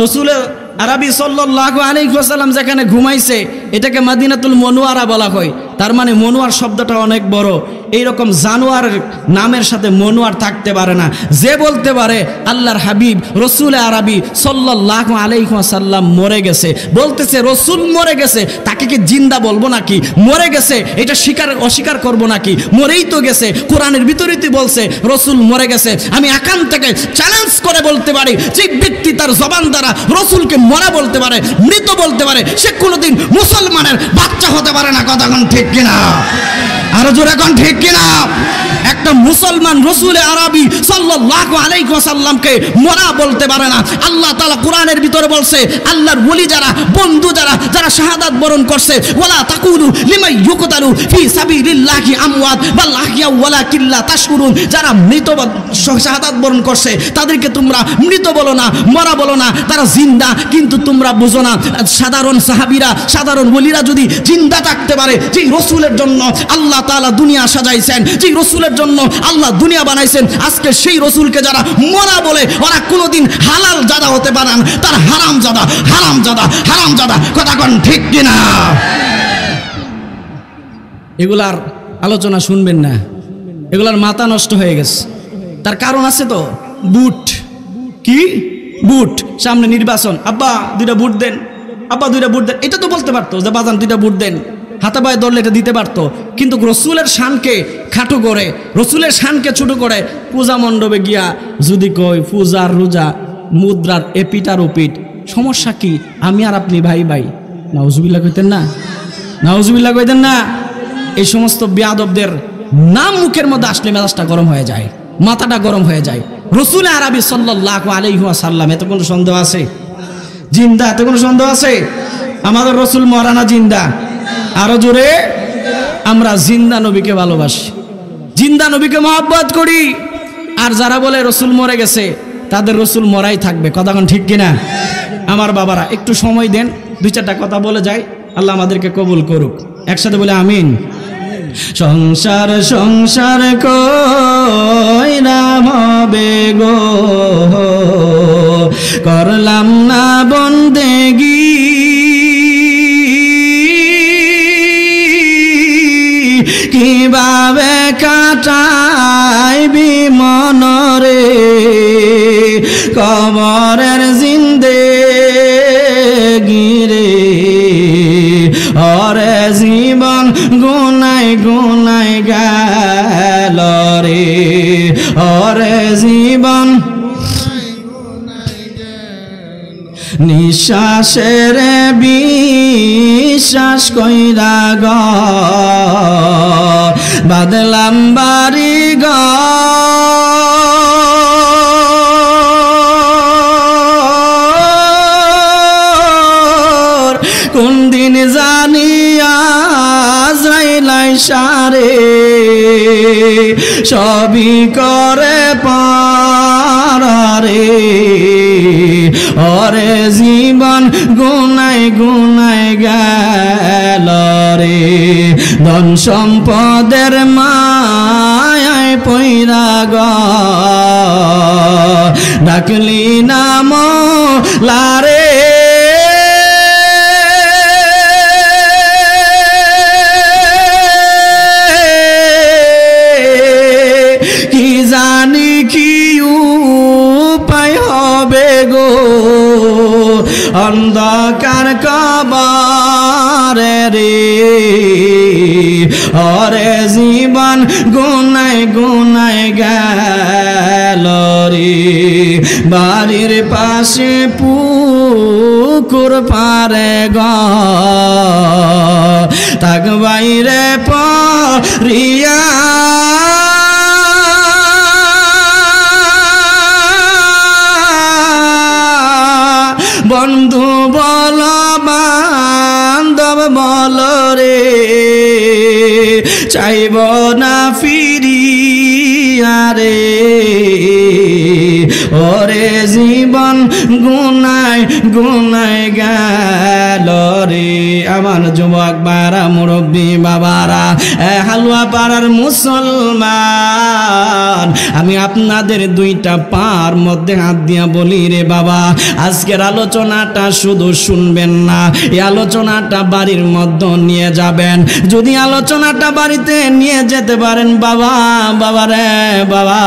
রসুলের আরবি সাল্লাল্লাহু আলাইহি ওয়াসাল্লাম যেখানে ঘুমাইছে, এটাকে মদিনাতুল মনোয়ারা বলা হয়। তার মানে মনোয়ার শব্দটা অনেক বড়। এইরকম জানোয়ারের নামের সাথে মনোয়ার থাকতে পারে না। যে বলতে পারে আল্লাহর হাবিব রসুল আরবি সাল্লাল্লাহু আলাইহি ওয়াসাল্লাম মরে গেছে, বলতেছে রসুল মরে গেছে, তাকে কি জিন্দা বলবো নাকি? মরে গেছে এটা অস্বীকার করবো নাকি? মরেই তো গেছে, কোরআনের বিপরীতে বলছে রসুল মরে গেছে। আমি এখান থেকে চ্যালেঞ্জ করে বলতে পারি, যে ব্যক্তি তার জবান দ্বারা রসুলকে মরা বলতে পারে, মৃত বলতে পারে, সে কোনোদিন মুসলমানের বাচ্চা হতে পারে না। কথা কোন ঠিক কিনা? আরো জোরে কোন ঠিক কিনা? একটা মুসলমান রসুল আরবি সাল্লাল্লাহু আলাইহি ওয়াসাল্লামকে মরা বলতে পারে না। আল্লাহ তাআলা কোরআনের ভিতরে বলছে, আল্লাহর ওলি যারা, বন্ধু যারা, যারা শাহাদাত বরণ করছে, ওয়ালা তাকুলু লিমান ইউকতালু ফি সাবিলিল্লাহি আমওয়াত বাল আহইয়া ওয়ালাকিন লা তাশকুরুন, যারা মৃত শাহাদাত বরণ করছে তাদেরকে তোমরা মৃত বলো না, মরা বলো না, তারা জিন্দা, কিন্তু তোমরা বুঝো না। সাধারণ সাহাবীরা, সাধারণ ওলিরা যদি জিন্দা থাকতে পারে, যেই রসুলের জন্য আল্লাহ তাআলা দুনিয়া সাজাইছেন, যেই রসুলের জন্য আল্লাহ দুনিয়া বানাইছেন, আজকে সেই রসুলকে যারা মরা বলে, ওরা কোনোদিন হালাল জাদা হতে পারে না, তার হারাম জাদা, হারাম জাদা, হারাম জাদা। কথা কোন ঠিক কিনা? এগুলার আলোচনা শুনবেন না, এগুলার মাথা নষ্ট হয়ে গেছে। তার কারণ আছে তো, বুট কি বুট, সামনে নির্বাচন, আব্বা দুইটা বুট দেন, আব্বা দুইটা বুট দেন, এটা তো বলতে পারতো যে বাজান দুইটা বুট দেন, হাতে পায়ে ধরলে এটা দিতে পারতো। কিন্তু রসুলের শানকে খাটো করে, রসুলের শানকে ছোট করে পূজা মণ্ডপে গিয়া যদি কই পূজার রোজা মুদ্রার এপিট আর ওপিট, সমস্যা কি? আমি আর আপনি ভাই ভাই, নাউজুবিল্লাহ কইতেন না? নাউজুবিল্লাহ কইতেন না? এই সমস্ত বেয়াদবদের নাম মুখের মধ্যে আসলে মেজাজটা গরম হয়ে যায়, মাথাটা গরম হয়ে যায়। রসুল আরবি সাল্লাল্লাহু আলাইহি ওয়াসাল্লাম, এত কোনো সন্দেহ আছে? জিন্দা, এত কোনো সন্দেহ আছে? আমাদের রসুল মরানা জিন্দা। আরো জোরে। আমরা জিন্দা নবীকে ভালোবাসি, জিন্দা নবীকে মহব্বত করি। আর যারা বলে রসুল মরে গেছে, তাদের রসুল মরাই থাকবে। কথা কোন ঠিক কিনা? আমার বাবারা একটু সময় দেন, দুই চারটা কথা বলে যাই, আল্লাহ আমাদেরকে কবুল করুক। একসাথে বলে আমিন। সংসার সংসার কইরা হবে গো, করলাম না বন্দেগি, কিভাবে কাটাইবি মনরে কবরের জিন্দেগি রে, ওরে জীবন গুনায় গুনায় গেল রে, ওরে জীবন নিঃশ্বাসের বিশ্বাস কইরা গ বাদলাম বাড়ি গ, কোন দিন জানি আজরাইল আইসারে সবই করে পারে, ওরে জীবন গুনায় গুনায় গেল রে, ধন সম্পদের মায়ায় পইরা গ ডাকলি নাম লারে, কি জানি কি উপায় হবে গো অন্ধকার কবরে রে, ওরে জীবন গুনায় গুনায় গেল রে, বাড়ির পাশে পুকুর পারে গ তাক বাইরে পরিয়া, বন্ধু বল বান্ধব বল রে চাইব না ফিরিয়া রে, ওরে জীবন গুনায় গুনায় গেল রে। আমার যুবক বারা মুরব্বী বাবারা, হালুয়া পাড়ার মুসলমান, আমি আপনাদের দুইটা পার মধ্যে হাত দিয়া বলি রে বাবা, আজকের আলোচনাটা শুধু শুনবেন না, এই আলোচনাটা বাড়ির মধ্যে নিয়ে যাবেন। যদি আলোচনাটা বাড়িতে নিয়ে যেতে পারেন বাবা, বাবা রে বাবা,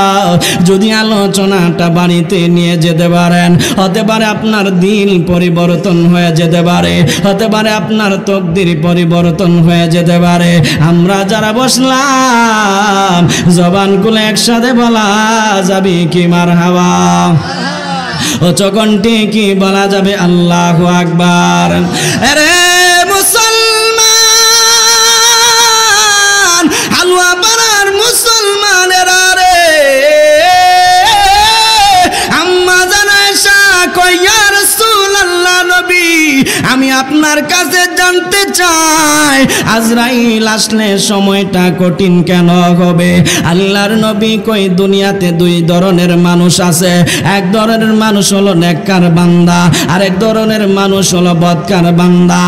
যদি আলোচনাটা বাড়িতে নিয়ে যেতে পারেন, হতে পারে আপনার দিল পরিবর্তন হয়ে যেতে পারে, হতে পারে আপনার তকদির পরিবর্তন হয়ে যেতে পারে। আমরা যারা বসলাম জবান খুলে একসাথে বলা যাবে কি মারহাবা, ও চকনটি কি বলা যাবে আল্লাহু আকবার। আরে মুসলমান, হালুয়া পাড়ার মুসলমানেরা রে, আম্মা জানায়শা কই ইয়া রাসূলুল্লাহ নবী, আমি আপনার কাছে জানতে চাই আজরাইল আসলে সময়টা কঠিন কেন হবে? আল্লাহর নবী কই দুনিয়াতে দুই ধরনের মানুষ আছে, এক ধরনের মানুষ হলো নেককার বান্দা, আর এক ধরনের মানুষ হলো বদকার বান্দা।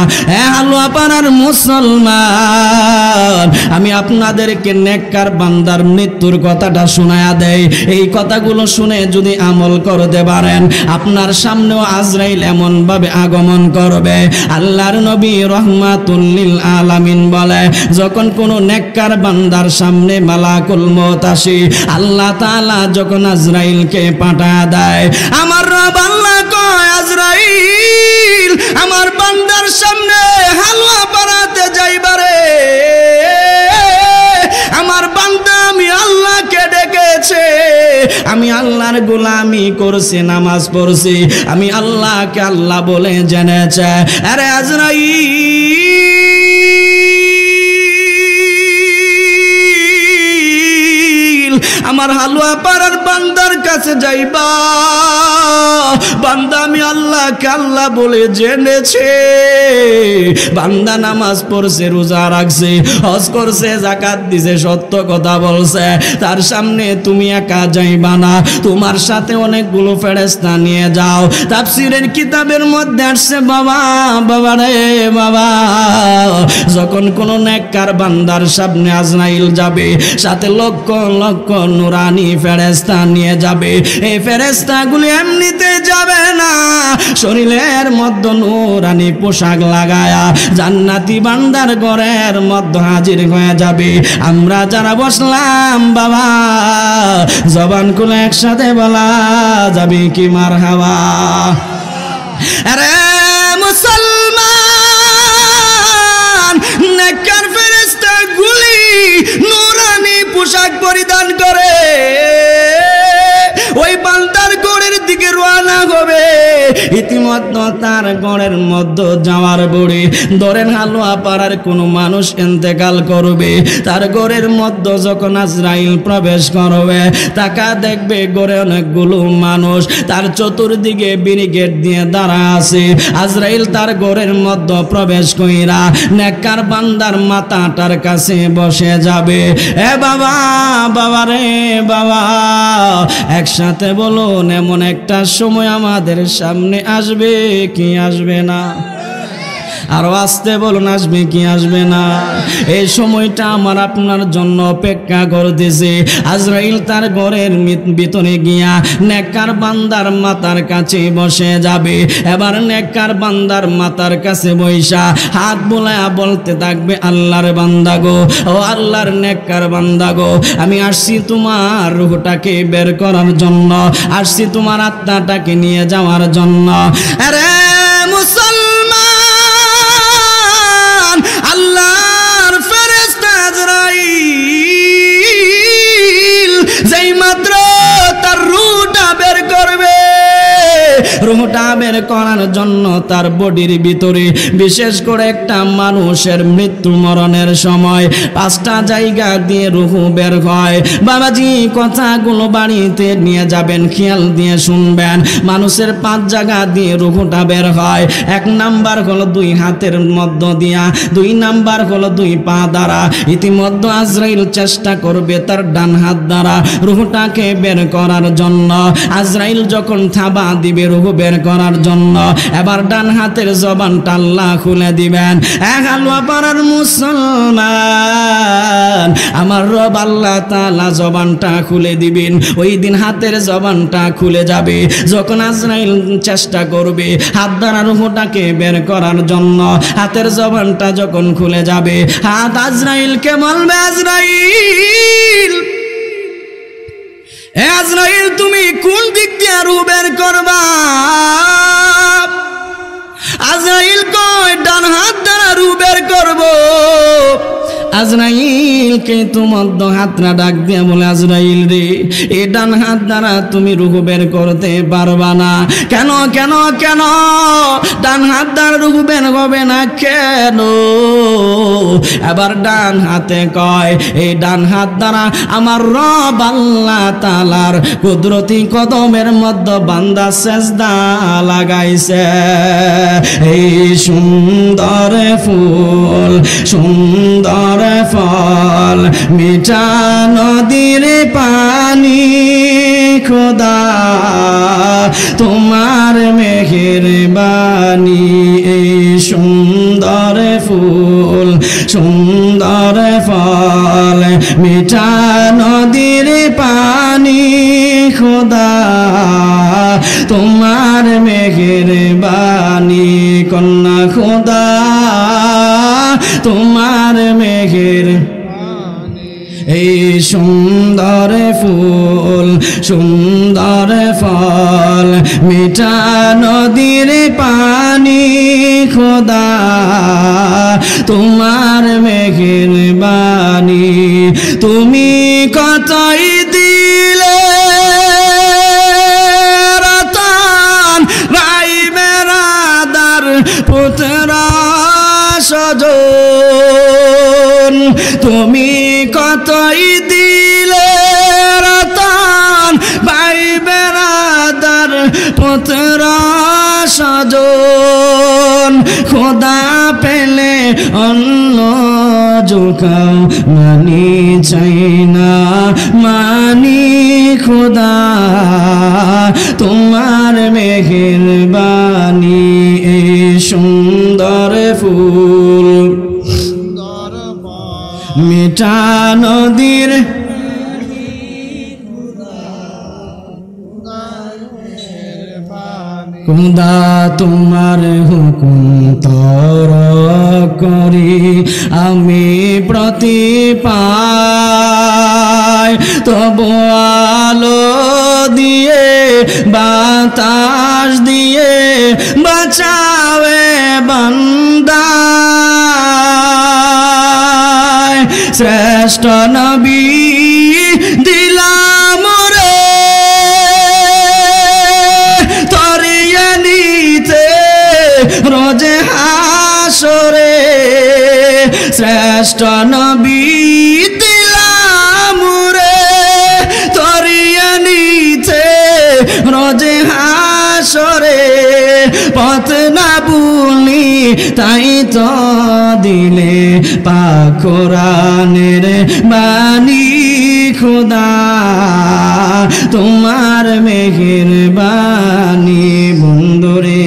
হালুয়া পাড়ার মুসলমান, আমি আপনাদেরকে নেককার বান্দার মৃত্যুর কথাটা শোনায়া দেই। এই কথাগুলো শুনে যদি আমল করতে পারেন, আপনার সামনেও আজরাইল এমন ভাবে আগমন করবে। আল্লাহর নবী রহমাতুল লিল আলামিন বলে, যখন কোনো নেককার বান্দার সামনে মালাকুল মউত আসে, আল্লাহ তাআলা যখন আজরাইলকে পাঠায় দেয়, আমার রব আল্লাহ কয় আজরাইল আমার বান্দার সামনে হালুয়া পাড়াতে যাইবারে, আমার বান্দা আমি আল্লাহকে ডেকেছে, আমি আল্লাহর গোলামি করছি, নামাজ পড়ছি, আমি আল্লাহকে আল্লাহ বলে জেনেছে। আরে আজরাইল আমার হালুয়া পাড়ার বান্দার কাছে যাইবা, বান্দা আমি আল্লাহকে আল্লাহ বলে জেনেছে, বান্দা নামাজ পড়ছে, রোজা রাখছে, হজ করছে, যাকাত দিছে, সত্য কথা বলছে, তার সামনে তুমি একা যাইবা না, তোমার সাথে অনেকগুলো ফেরেশতা নিয়ে যাও। তাফসীরের কিতাবের মধ্যে আসছে বাবা, বাবা রে বাবা, যখন কোন নেককার বান্দার সামনে আজরাইল যাবে, সাথে লক্ষ লক্ষ নুরানি ফেরেশতা নিয়ে যাবে। এই ফেরেশতাগুলি এমনিতে যাবে না, শরীরের মধ্যে নুরানি পোশাক লাগায়া জান্নাতি বান্দার ঘরের মধ্যে হাজির হয়ে যাবে। আমরা যারা বসলাম বাবা, জবান খুলে একসাথে বলা যাবে কি মারহাবা। আরে মুসলমান, নেককার ফেরেশতাগুলি নূরানি পোশাক পরিধান করে ওই বান্দার গড়ের দিকে রওনা হবে। ইতিমধ্যে তার গড়ের মধ্যে যাওয়ার পরে ধরেন হালুয়া পাড়ার কোনো মানুষ ইন্তেকাল করবে, তার গড়ের মধ্যে যখন আজরাইল প্রবেশ করবে, তাকা দেখবে গড়ে অনেকগুলো মানুষ, তার চতুর্দিকে ব্যারিকেড দিয়ে দাঁড়া আছে। আজরাইল তার গড়ের মধ্যে প্রবেশ কইরা নেককার বান্দার মাথাটার কাছে বসে যাবে। এ বাবা, বাবা রে বাবা, একসাথে বলুন, এমন একটা সময় আমাদের সামনে আসবে কি আসবে না? আরো আসতে বলুন, আসবে কি আসবে না? এই সময়টা আমার আপনার জন্য অপেক্ষা করতেছে। আজরাইল তার ঘরের ভিতরে গিয়া নেককার বান্দার মাথার কাছে বসে যাবে। এবার নেককার বান্দার মাথার কাছে বৈশা হাত বোলায়া বলতে থাকবে, আল্লাহর বান্দা গো, ও আল্লাহর নেককার বান্দা গো, আমি আসছি তোমার রূহটাকে বের করার জন্য, আসছি তোমার আত্মাটাকে নিয়ে যাওয়ার জন্য। আরে মুসলমান, আল্লাহর ফেরেশতা আজরাইল যেই মাত্র তার রূহটা বের করবে, রূহটা বের করার জন্য তার বডির ভিতরে বিশেষ করে একটা মানুষের মৃত্যু মরণের সময় 5টা জায়গা দিয়ে রূহ বের হয়। বাবাজি, কথাগুলো বাড়িতে নিয়ে যাবেন, খেয়াল দিয়ে শুনবেন। মানুষের 5 জায়গা দিয়ে রূহটা বের হয়। 1 নাম্বার হলো 2 হাতের মধ্য দিয়া, 2 নাম্বার হলো 2 পা দ্বারা। ইতিমধ্যে আজরাইল চেষ্টা করবে তার ডান হাত দ্বারা রূহটাকে বের করার জন্য। আজরাইল যখন থাবা দিবে রূহ বের করার জন্য, এবার ডান হাতের জবানটা আল্লাহ খুলে দিবেন। হালুয়া পাড়ার মুসলমান, আমার রব আল্লাহ তাআলা জবানটা খুলে দিবেন। ওই দিন হাতের জবানটা খুলে যাবে। যখন আজরাইল চেষ্টা করবে হাত দ্বারা রূহটাকে বের করার জন্য, হাতের জবানটা যখন খুলে যাবে, হাত আজরাইলকে বলবে, আজরাইল, আজরাইল তুমি কোন দিক দিয়ে রূহ বের করবা? আজরাইল কয়, ডান হাত দ্বারা রূহ বের করবো। আজরাইলকে তোমার হাতটা ডাক দিয়ে বলে, আজরাইল রে, এই ডান হাত দ্বারা তুমি রূহ বের করতে পারবা না। কেন কেন কেন? ডান হাত দ্বারা রূহ বের হবে না কেন? এবার ডান হাতে কয়, এই ডান হাত দ্বারা আমার রব আল্লাহ তাআলার কুদরতি কদমের মধ্যে বান্দা সেজদা লাগাইছে। এই সুন্দর ফুল, সুন্দর ফল, মিঠা নদীর পানি, খোদা তোমার মেহেরবানি। এই সুন্দর ফুল, সুন্দর ফল, মিঠা নদীর পানি, খোদা তোমার মেহেরবানি। কন্যা খোদা তোমার মেহের। এই সুন্দর ফুল, সুন্দর ফল, মিঠা নদীর পানি, খোদা তোমার মেহেরবানি। তুমি কতই দিলে রতন রাই বেরাদার পুত্রা সজন, তুমি কতই দিলে পুত্র স্বজন খোদা পেলে অন্য জোকাও মানি চাই না মানি খোদা তোমার মেহেরবানি এই সুন্দর ফুল মিঠা নদীর খুদা তোমার হুকুম তর করি আমি প্রতি পাই তবু আলো দিয়ে বাতাস দিয়ে বাঁচাবে বান্দা শ্রেষ্ঠ নবী দিলাম রে তরিয়ে নিতে রোজে হাসরে শ্রেষ্ঠ নবী দিলাম রে তরিয়ে নিতে রোজে হাসরে পথ না ভুলি তাই তো দিলে পাক কোরআনের বাণী খোদা তোমার মেহেরবানি বন্ধুরে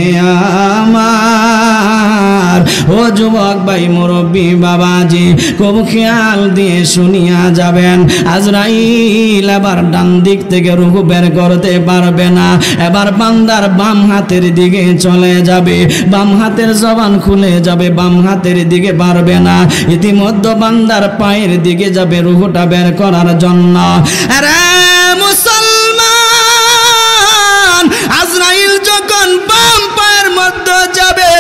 আমার ও যুবক ভাই মুরব্বী বাবাজি খুব খেয়াল দিয়ে শুনিয়া যাবেন আজরাইল এবার ডান দিক থেকে রূহ বের করতে পারবে না এবার বান্দার বাম হাতের দিকে চলে যাবে বাম হাতের জবান খুলে যাবে বাম হাতের দিকে পারবে না ইতিমধ্যে বান্দার পায়ের দিকে যাবে রূহটা বের করার জন্য আরে মুসলমান আজরাইল যখন বাম পায়ের মধ্যে যাবে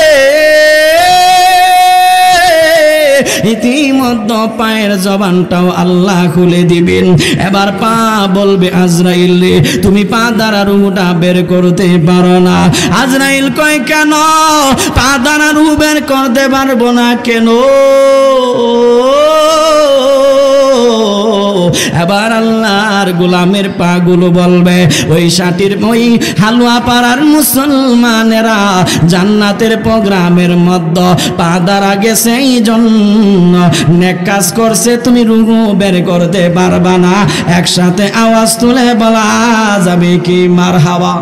ইতিমধ্যে পায়ের জবানটাও আল্লাহ খুলে দিবেন এবার পা বলবে আজরাইল রে তুমি পা দ্বারা রূহটা বের করতে পারো না আজরাইল কয় কেন পা দ্বারা রূহ বের করতে পারবো না কেন এবার আল্লাহর গোলামের পাগুলো বলবে ওই সাটির ওই হালুয়া পাড়ার মুসলমানেরা জান্নাতের প্রোগ্রামের মধ্যে পা দ্বারা গেছে এই জন্য নেক কাজ করছে তুমি রূহ বের করতে পারবা না একসাথে আওয়াজ তুলে বলা যাবে কি মারহাবা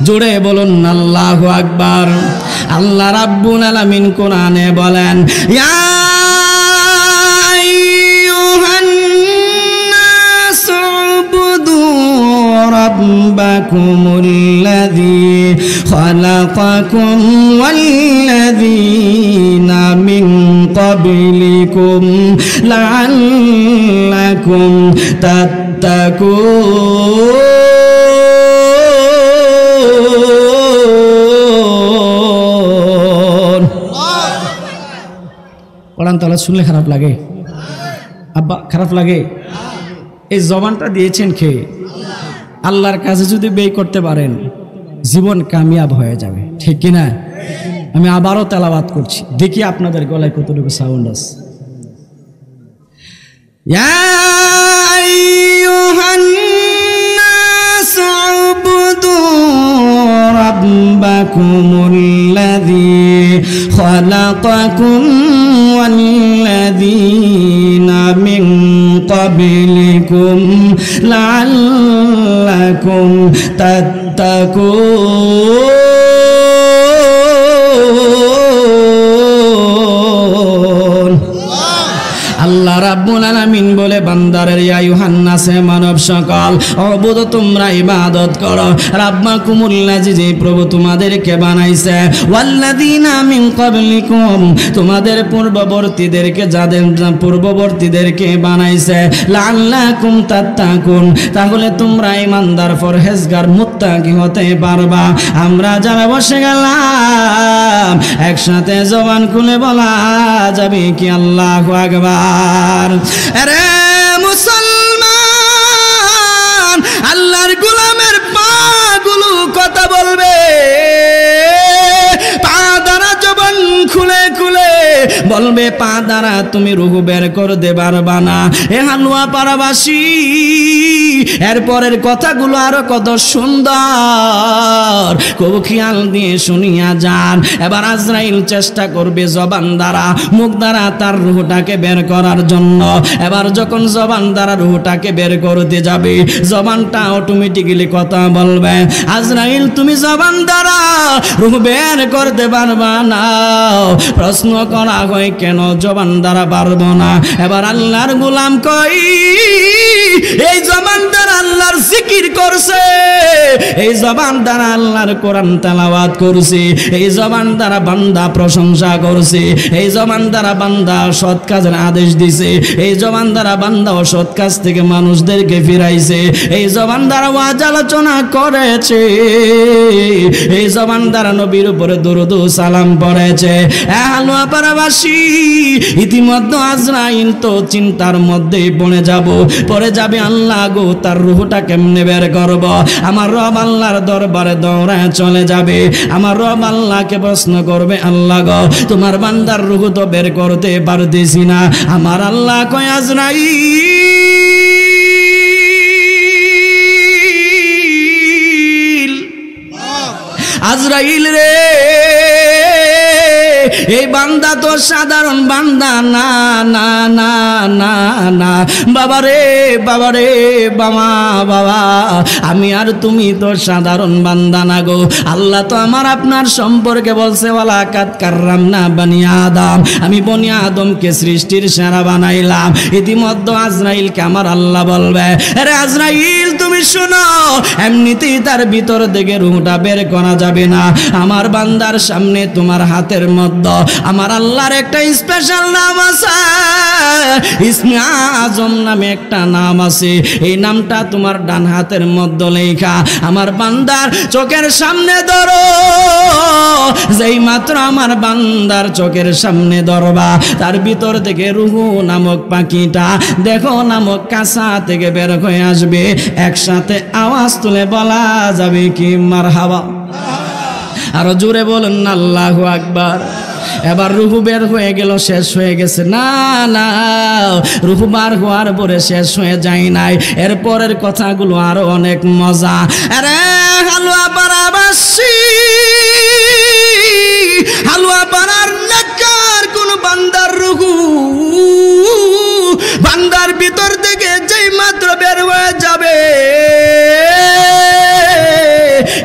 জোরে বলুন আল্লাহু আকবার আল্লাহ রাব্বুল আলামিন কোরআনে বলেন ইয়া ربكم الذي خلقكم والذين من قبلكم لعلكم تتقون কোরআন তাআলা শুনলে খারাপ লাগে আব্বা খারাপ লাগে এই জবানটা দিয়েছেন কে আল্লাহর কাছে যদি ব্যয় করতে পারেন জীবন কামিয়াব হয়ে যাবে ঠিক কি না আমি আবারও তেলাওয়াত করছি দেখি আপনাদের গলায় কতটুকু সাউন্ড আছে ইয়া আইয়ুহান নাস উবুদু রাব্বাকুমুল্লাযী খালাকাকুম ওয়াল্লাযীনা মিন قبلكم لعلكم تتقون আল্লাহ রাব্বুল আলামিন বলে বান্দারের ইয়া আইয়ুহান নাস মানব সকল উবুদ তোমরা ইবাদত করো রাব্বাকুমুল্লাযী যে প্রভু তোমাদেরকে বানাইছে ওয়াল্লাযীনা মিন ক্বাবলিকুম তোমাদের পূর্ববর্তীদেরকে যাদের পূর্ববর্তীদেরকে বানাইছে লাআল্লাকুম তাত্তাকুন তাহলে তোমরা ঈমানদার পরহেজগার মুত্তাকি হতে পারবা আমরা যারা বসে গেলাম একসাথে জবান খুলে বলা যাবে কি আল্লাহু আকবার আরে মুসলমান আল্লাহর গোলামের পাগুলো কথা বলবে পা দ্বারা জবান খুলে খুলে বলবে পা দ্বারা তুমি রুহ বের করতে পারবা না। এ হালুয়া পাড়াবাসী, এরপরের কথাগুলো আরো কত সুন্দর, খুব খেয়াল দিয়ে শুনিয়া যান। এবার আজরাইল চেষ্টা করবে জবান দ্বারা, মুখ দ্বারা তার রুহটাকে বের করার জন্য। এবার যখন জবান দ্বারা রুহটাকে বের করতে যাবে, জবানটা অটোমেটিক্যালি কথা বলবে। আজরাইল তুমি জবান দ্বারা রুহ বের করতে পারবা না। প্রশ্ন করা হয় কেন জবান দ্বারা পারবো না? এবার আল্লাহর গোলাম কই, এই জবান দ্বারা আল্লাহর জিকির করছে, এই জবান দ্বারা আল্লাহর কোরআন তেলাওয়াত করছে, এই জবান দ্বারা বান্দা প্রশংসা করছে, এই জবান দ্বারা বান্দা সৎ কাজের আদেশ দিছে, এই জবান দ্বারা বান্দা অসৎ কাজ থেকে মানুষদেরকে ফিরাইছে, এই জবান দ্বারা ওয়াজ আলোচনা করেছে, এই জবান দ্বারা নবীর উপরে দরুদ ও সালাম পড়েছে। হালুয়া পাড়াবাসী, ইতিমধ্যে আজরাইল তো চিন্তার মধ্যেই পড়ে যাবে আল্লাহ গো, তার রূহটা কেমনে বের করব? আমার রব আল্লাহর দরবারে দৌড়ায় চলে যাবে। আমার রব আল্লাহকে প্রশ্ন করবে, আল্লাহ গো, তোমার বান্দার রূহ তো বের করতে পারতেছি না। আমার আল্লাহ কয়, আজরাইল রে, এই বান্দা তো সাধারণ বান্দা না, না না না না, বাবা রে বাবা রে, বাবা বাবা, আমি আর তুমি তো সাধারণ বান্দা না গো। আল্লাহ তো আমার আপনার সম্পর্কে বলছে, ওয়ালাকাদ কাররামনা বানি আদম, আমি বনি আদমকে সৃষ্টির সেরা বানাইলাম। ইতিমধ্যে আজরাইলকে আমার আল্লাহ বলবে, আরে আজরাইল তুমি শোনো, এমনিতেই তার ভিতর থেকে রূহটা বের করা যাবে না। আমার বান্দার সামনে তোমার হাতের মধ্যে আমার আল্লাহর একটা স্পেশাল নাম আছে, ইসমে আজম নামে একটা নাম আছে। এই নামটা তোমার ডান হাতের মধ্যে লেখা। আমার বান্দার চোখের সামনে ধরো, যেই মাত্র আমার বান্দার চোখের সামনে ধরবা, তার ভিতর থেকে রূহ নামক পাখিটা দেখো নামক কাঁচা থেকে বের হয়ে আসবে। একসাথে আওয়াজ তুলে বলা যাবে কি মারহাবা? আরো জোরে বলেন না আল্লাহু আকবার। এবার রূহ বের হয়ে গেল, শেষ হয়ে গেছে? না না, রূহ বার হওয়ার পরে শেষ হয়ে যায় নাই। এরপরের কথাগুলো আরো অনেক মজা। আরে হালুয়া পাড়াবাসী, হালুয়া পাড়ার নেককার কোন বান্দার রূহ বান্দার ভিতর থেকে যেই মাত্র বের হয়ে যাবে,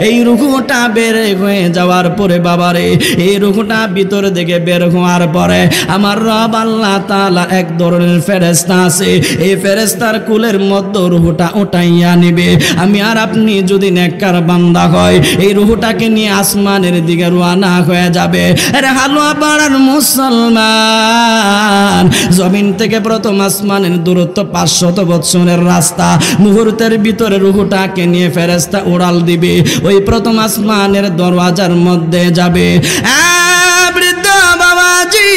এই রূহটা বের হয়ে যাওয়ার পরে বাবারে, এই রূহটা ভিতর থেকে বের হওয়ার পরে আমার রব আল্লাহ তাআলা এক ধরনের ফেরেশতা আছে, এই ফেরেশতার কুলের মধ্যে রূহটা উঠাইয়া নেবে। আমি আর আপনি যদি নেককার বান্দা হয়, এই রূহটাকে নিয়ে আসমানের দিকে রওনা হয়ে যাবে। আরে হালুয়া পাড়ার মুসলমান, জমিন থেকে প্রথম আসমানের দূরত্ব 500 বছরের রাস্তা। মুহূর্তের ভিতরে রূহটাকে নিয়ে ফেরেশতা উড়াল দিবে, ওই প্রথম আসমানের দরওয়াজার মধ্যে যাবে। বৃদ্ধ বাবাজি,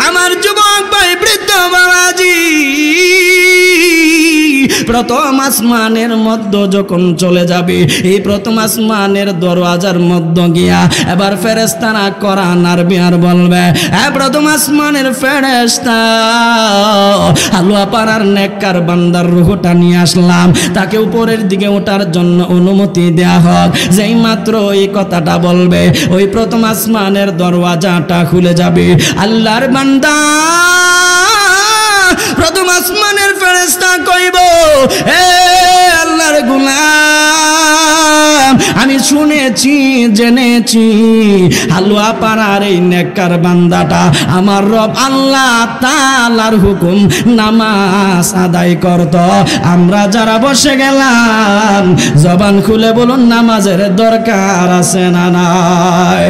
আমার যুবক ভাই, বৃদ্ধ বাবাজি, প্রথম আসমানের মধ্যে যখন চলে যাবে, এই প্রথম আসমানের দরওয়াজার মধ্যে গিয়া এবার ফেরেশতারা কোরআন আরবি আর বলবে, প্রথম আসমানের ফেরেশতা, হালুয়া পাড়ার নেককার বান্দার রূহটা নিয়ে আসলাম, তাকে উপরের দিকে ওঠার জন্য অনুমতি দেয়া হোক। যেই মাত্র এই কথাটা বলবে, ওই প্রথম আসমানের দরওয়াজাটা খুলে যাবে। আল্লাহর বান্দা, প্রথম আসমানের ফেরেশতা কইব, এ আল্লাহর গোলাম, আমি শুনেছি জেনেছি হালুয়া পাড়ার এই নেককার বান্দাটা আমার রব আল্লাহ তাআলার হুকুম নামাজ আদায় করত। আমরা যারা বসে গেলাম, জবান খুলে বলুন, নামাজের দরকার আছে না নাই?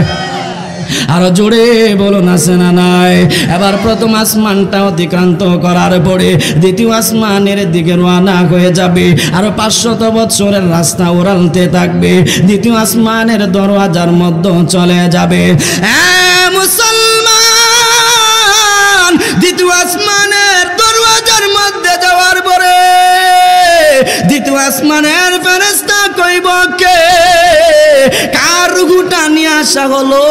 আরো জোরে বলুন, আছে না নাই? এবার প্রথম আসমানটা অতিক্রান্ত করার পরে দ্বিতীয় আসমানের দিকে রওনা হয়ে যাবে। আরো 500 বছরের রাস্তা ওড়ালতে থাকবে, দ্বিতীয় আসমানের দরওয়াজার মধ্যে চলে যাবে। মুসলমান, দ্বিতীয় আসমানের দরওয়াজার মধ্যে যাওয়ার পরে দ্বিতীয় আসমানের ফেরেশতা কইব, কে কার রূহটা নিয়ে আসা হলো?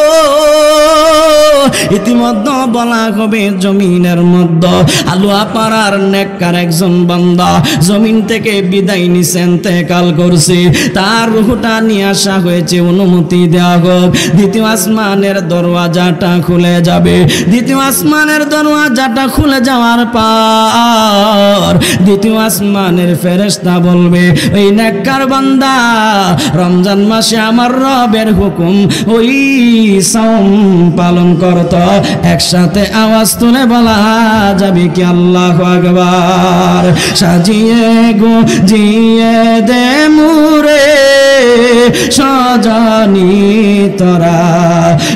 ইতিমধ্যে বলা হবে জমিনের মধ্যে আলুয়া পাড়ার নেককার একজন বান্দা জমিন থেকে বিদায় নিছে, ইন্তেকাল করছে, তার রূহটা নিয়ে আসা হয়েছে, অনুমতি দেওয়া হোক। দ্বিতীয় আসমানের দরওয়াজাটা খুলে যাবে। দ্বিতীয় আসমানের দরওয়াজাটা খুলে যাওয়ার পর দ্বিতীয় আসমানের ফেরেশতা বলবে, ওই নেককার বান্দা রমজান মাসে আমার রবের হুকুম ওই সাওম পালন করত। একসাথে আওয়াজ তুলে বলা যাবে কি আল্লাহু আকবার। সাজিয়ে গো জিয়ে দে মুরে সজানি তোরা,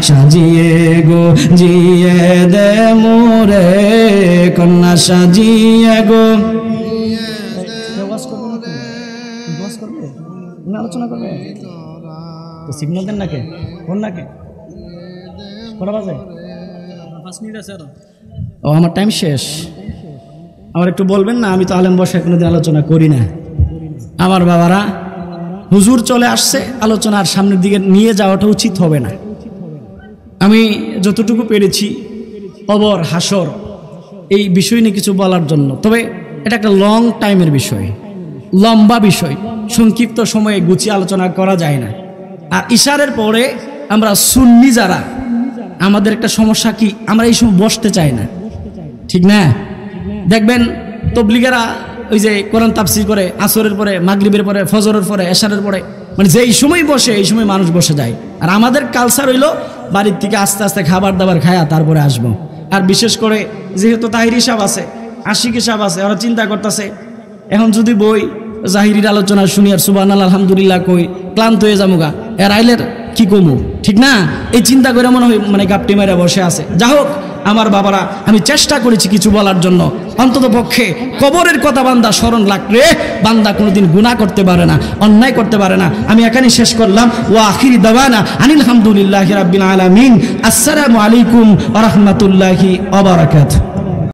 সাজিয়ে গো জিয়ে দে মুরে কন্যা, সাজিয়ে গো। আলোচনা করবে তো সিগন্যাল দেন নাকি ফোন নাকি কটা বাজে? 5 মিনিট আছে আরো। ও আমার টাইম শেষ। আমার একটু বলবেন না, আমি তো আলেম বসে কোনোদিন আলোচনা করি না। আমার বাবারা, হুজুর চলে আসছে, আলোচনার সামনের দিকে নিয়ে যাওয়াটা উচিত হবে না। আমি যতটুকু পেরেছি কবর হাসর এই বিষয় নিয়ে কিছু বলার জন্য, তবে এটা একটা লং টাইমের বিষয়, লম্বা বিষয়, সংক্ষিপ্ত সময়ে গুছিয়ে আলোচনা করা যায় না। আর ইশারের পরে আমরা সুন্নি যারা, আমাদের একটা সমস্যা কি, আমরা এই সময় বসতে চাই না, ঠিক না? দেখবেন তবলিগেরা ওই যে কোরআন তাফসীর করে আসরের পরে, মাগরিবের পরে, ফজরের পরে, এশারের পরে, মানে যেই সময় বসে এই সময় মানুষ বসে যায়। আর আমাদের কালচার হইলো বাড়ির থেকে আস্তে আস্তে খাবার দাবার খায়া তারপরে আসবো। আর বিশেষ করে যেহেতু তাহিরি সাহেব আছে, আশিকি সাহেব আছে, ওরা চিন্তা করতেছে এখন যদি বই জাহিরির আলোচনা শুনি আর সুবহানাল্লাহ আলহামদুলিল্লাহ কই ক্লান্ত হয়ে যামুগা, এর আইলের কি কমু, ঠিক না? এই চিন্তা করে মনে হয় মানে গাপটি মেরে বসে আছে। যা হোক আমার বাবারা, আমি চেষ্টা করেছি কিছু বলার জন্য। অন্তত পক্ষে কবরের কথা বান্দা স্মরণ রাখলে বান্দা কোনোদিন গুনাহ করতে পারে না, অন্যায় করতে পারে না। আমি এখানেই শেষ করলাম। ওয়া আখিরি দাওয়ানা আনিল হামদুলিল্লাহি রাব্বিল আলামিন। আসসালামু আলাইকুম ওয়া রাহমাতুল্লাহি ওয়া বারাকাতুহু।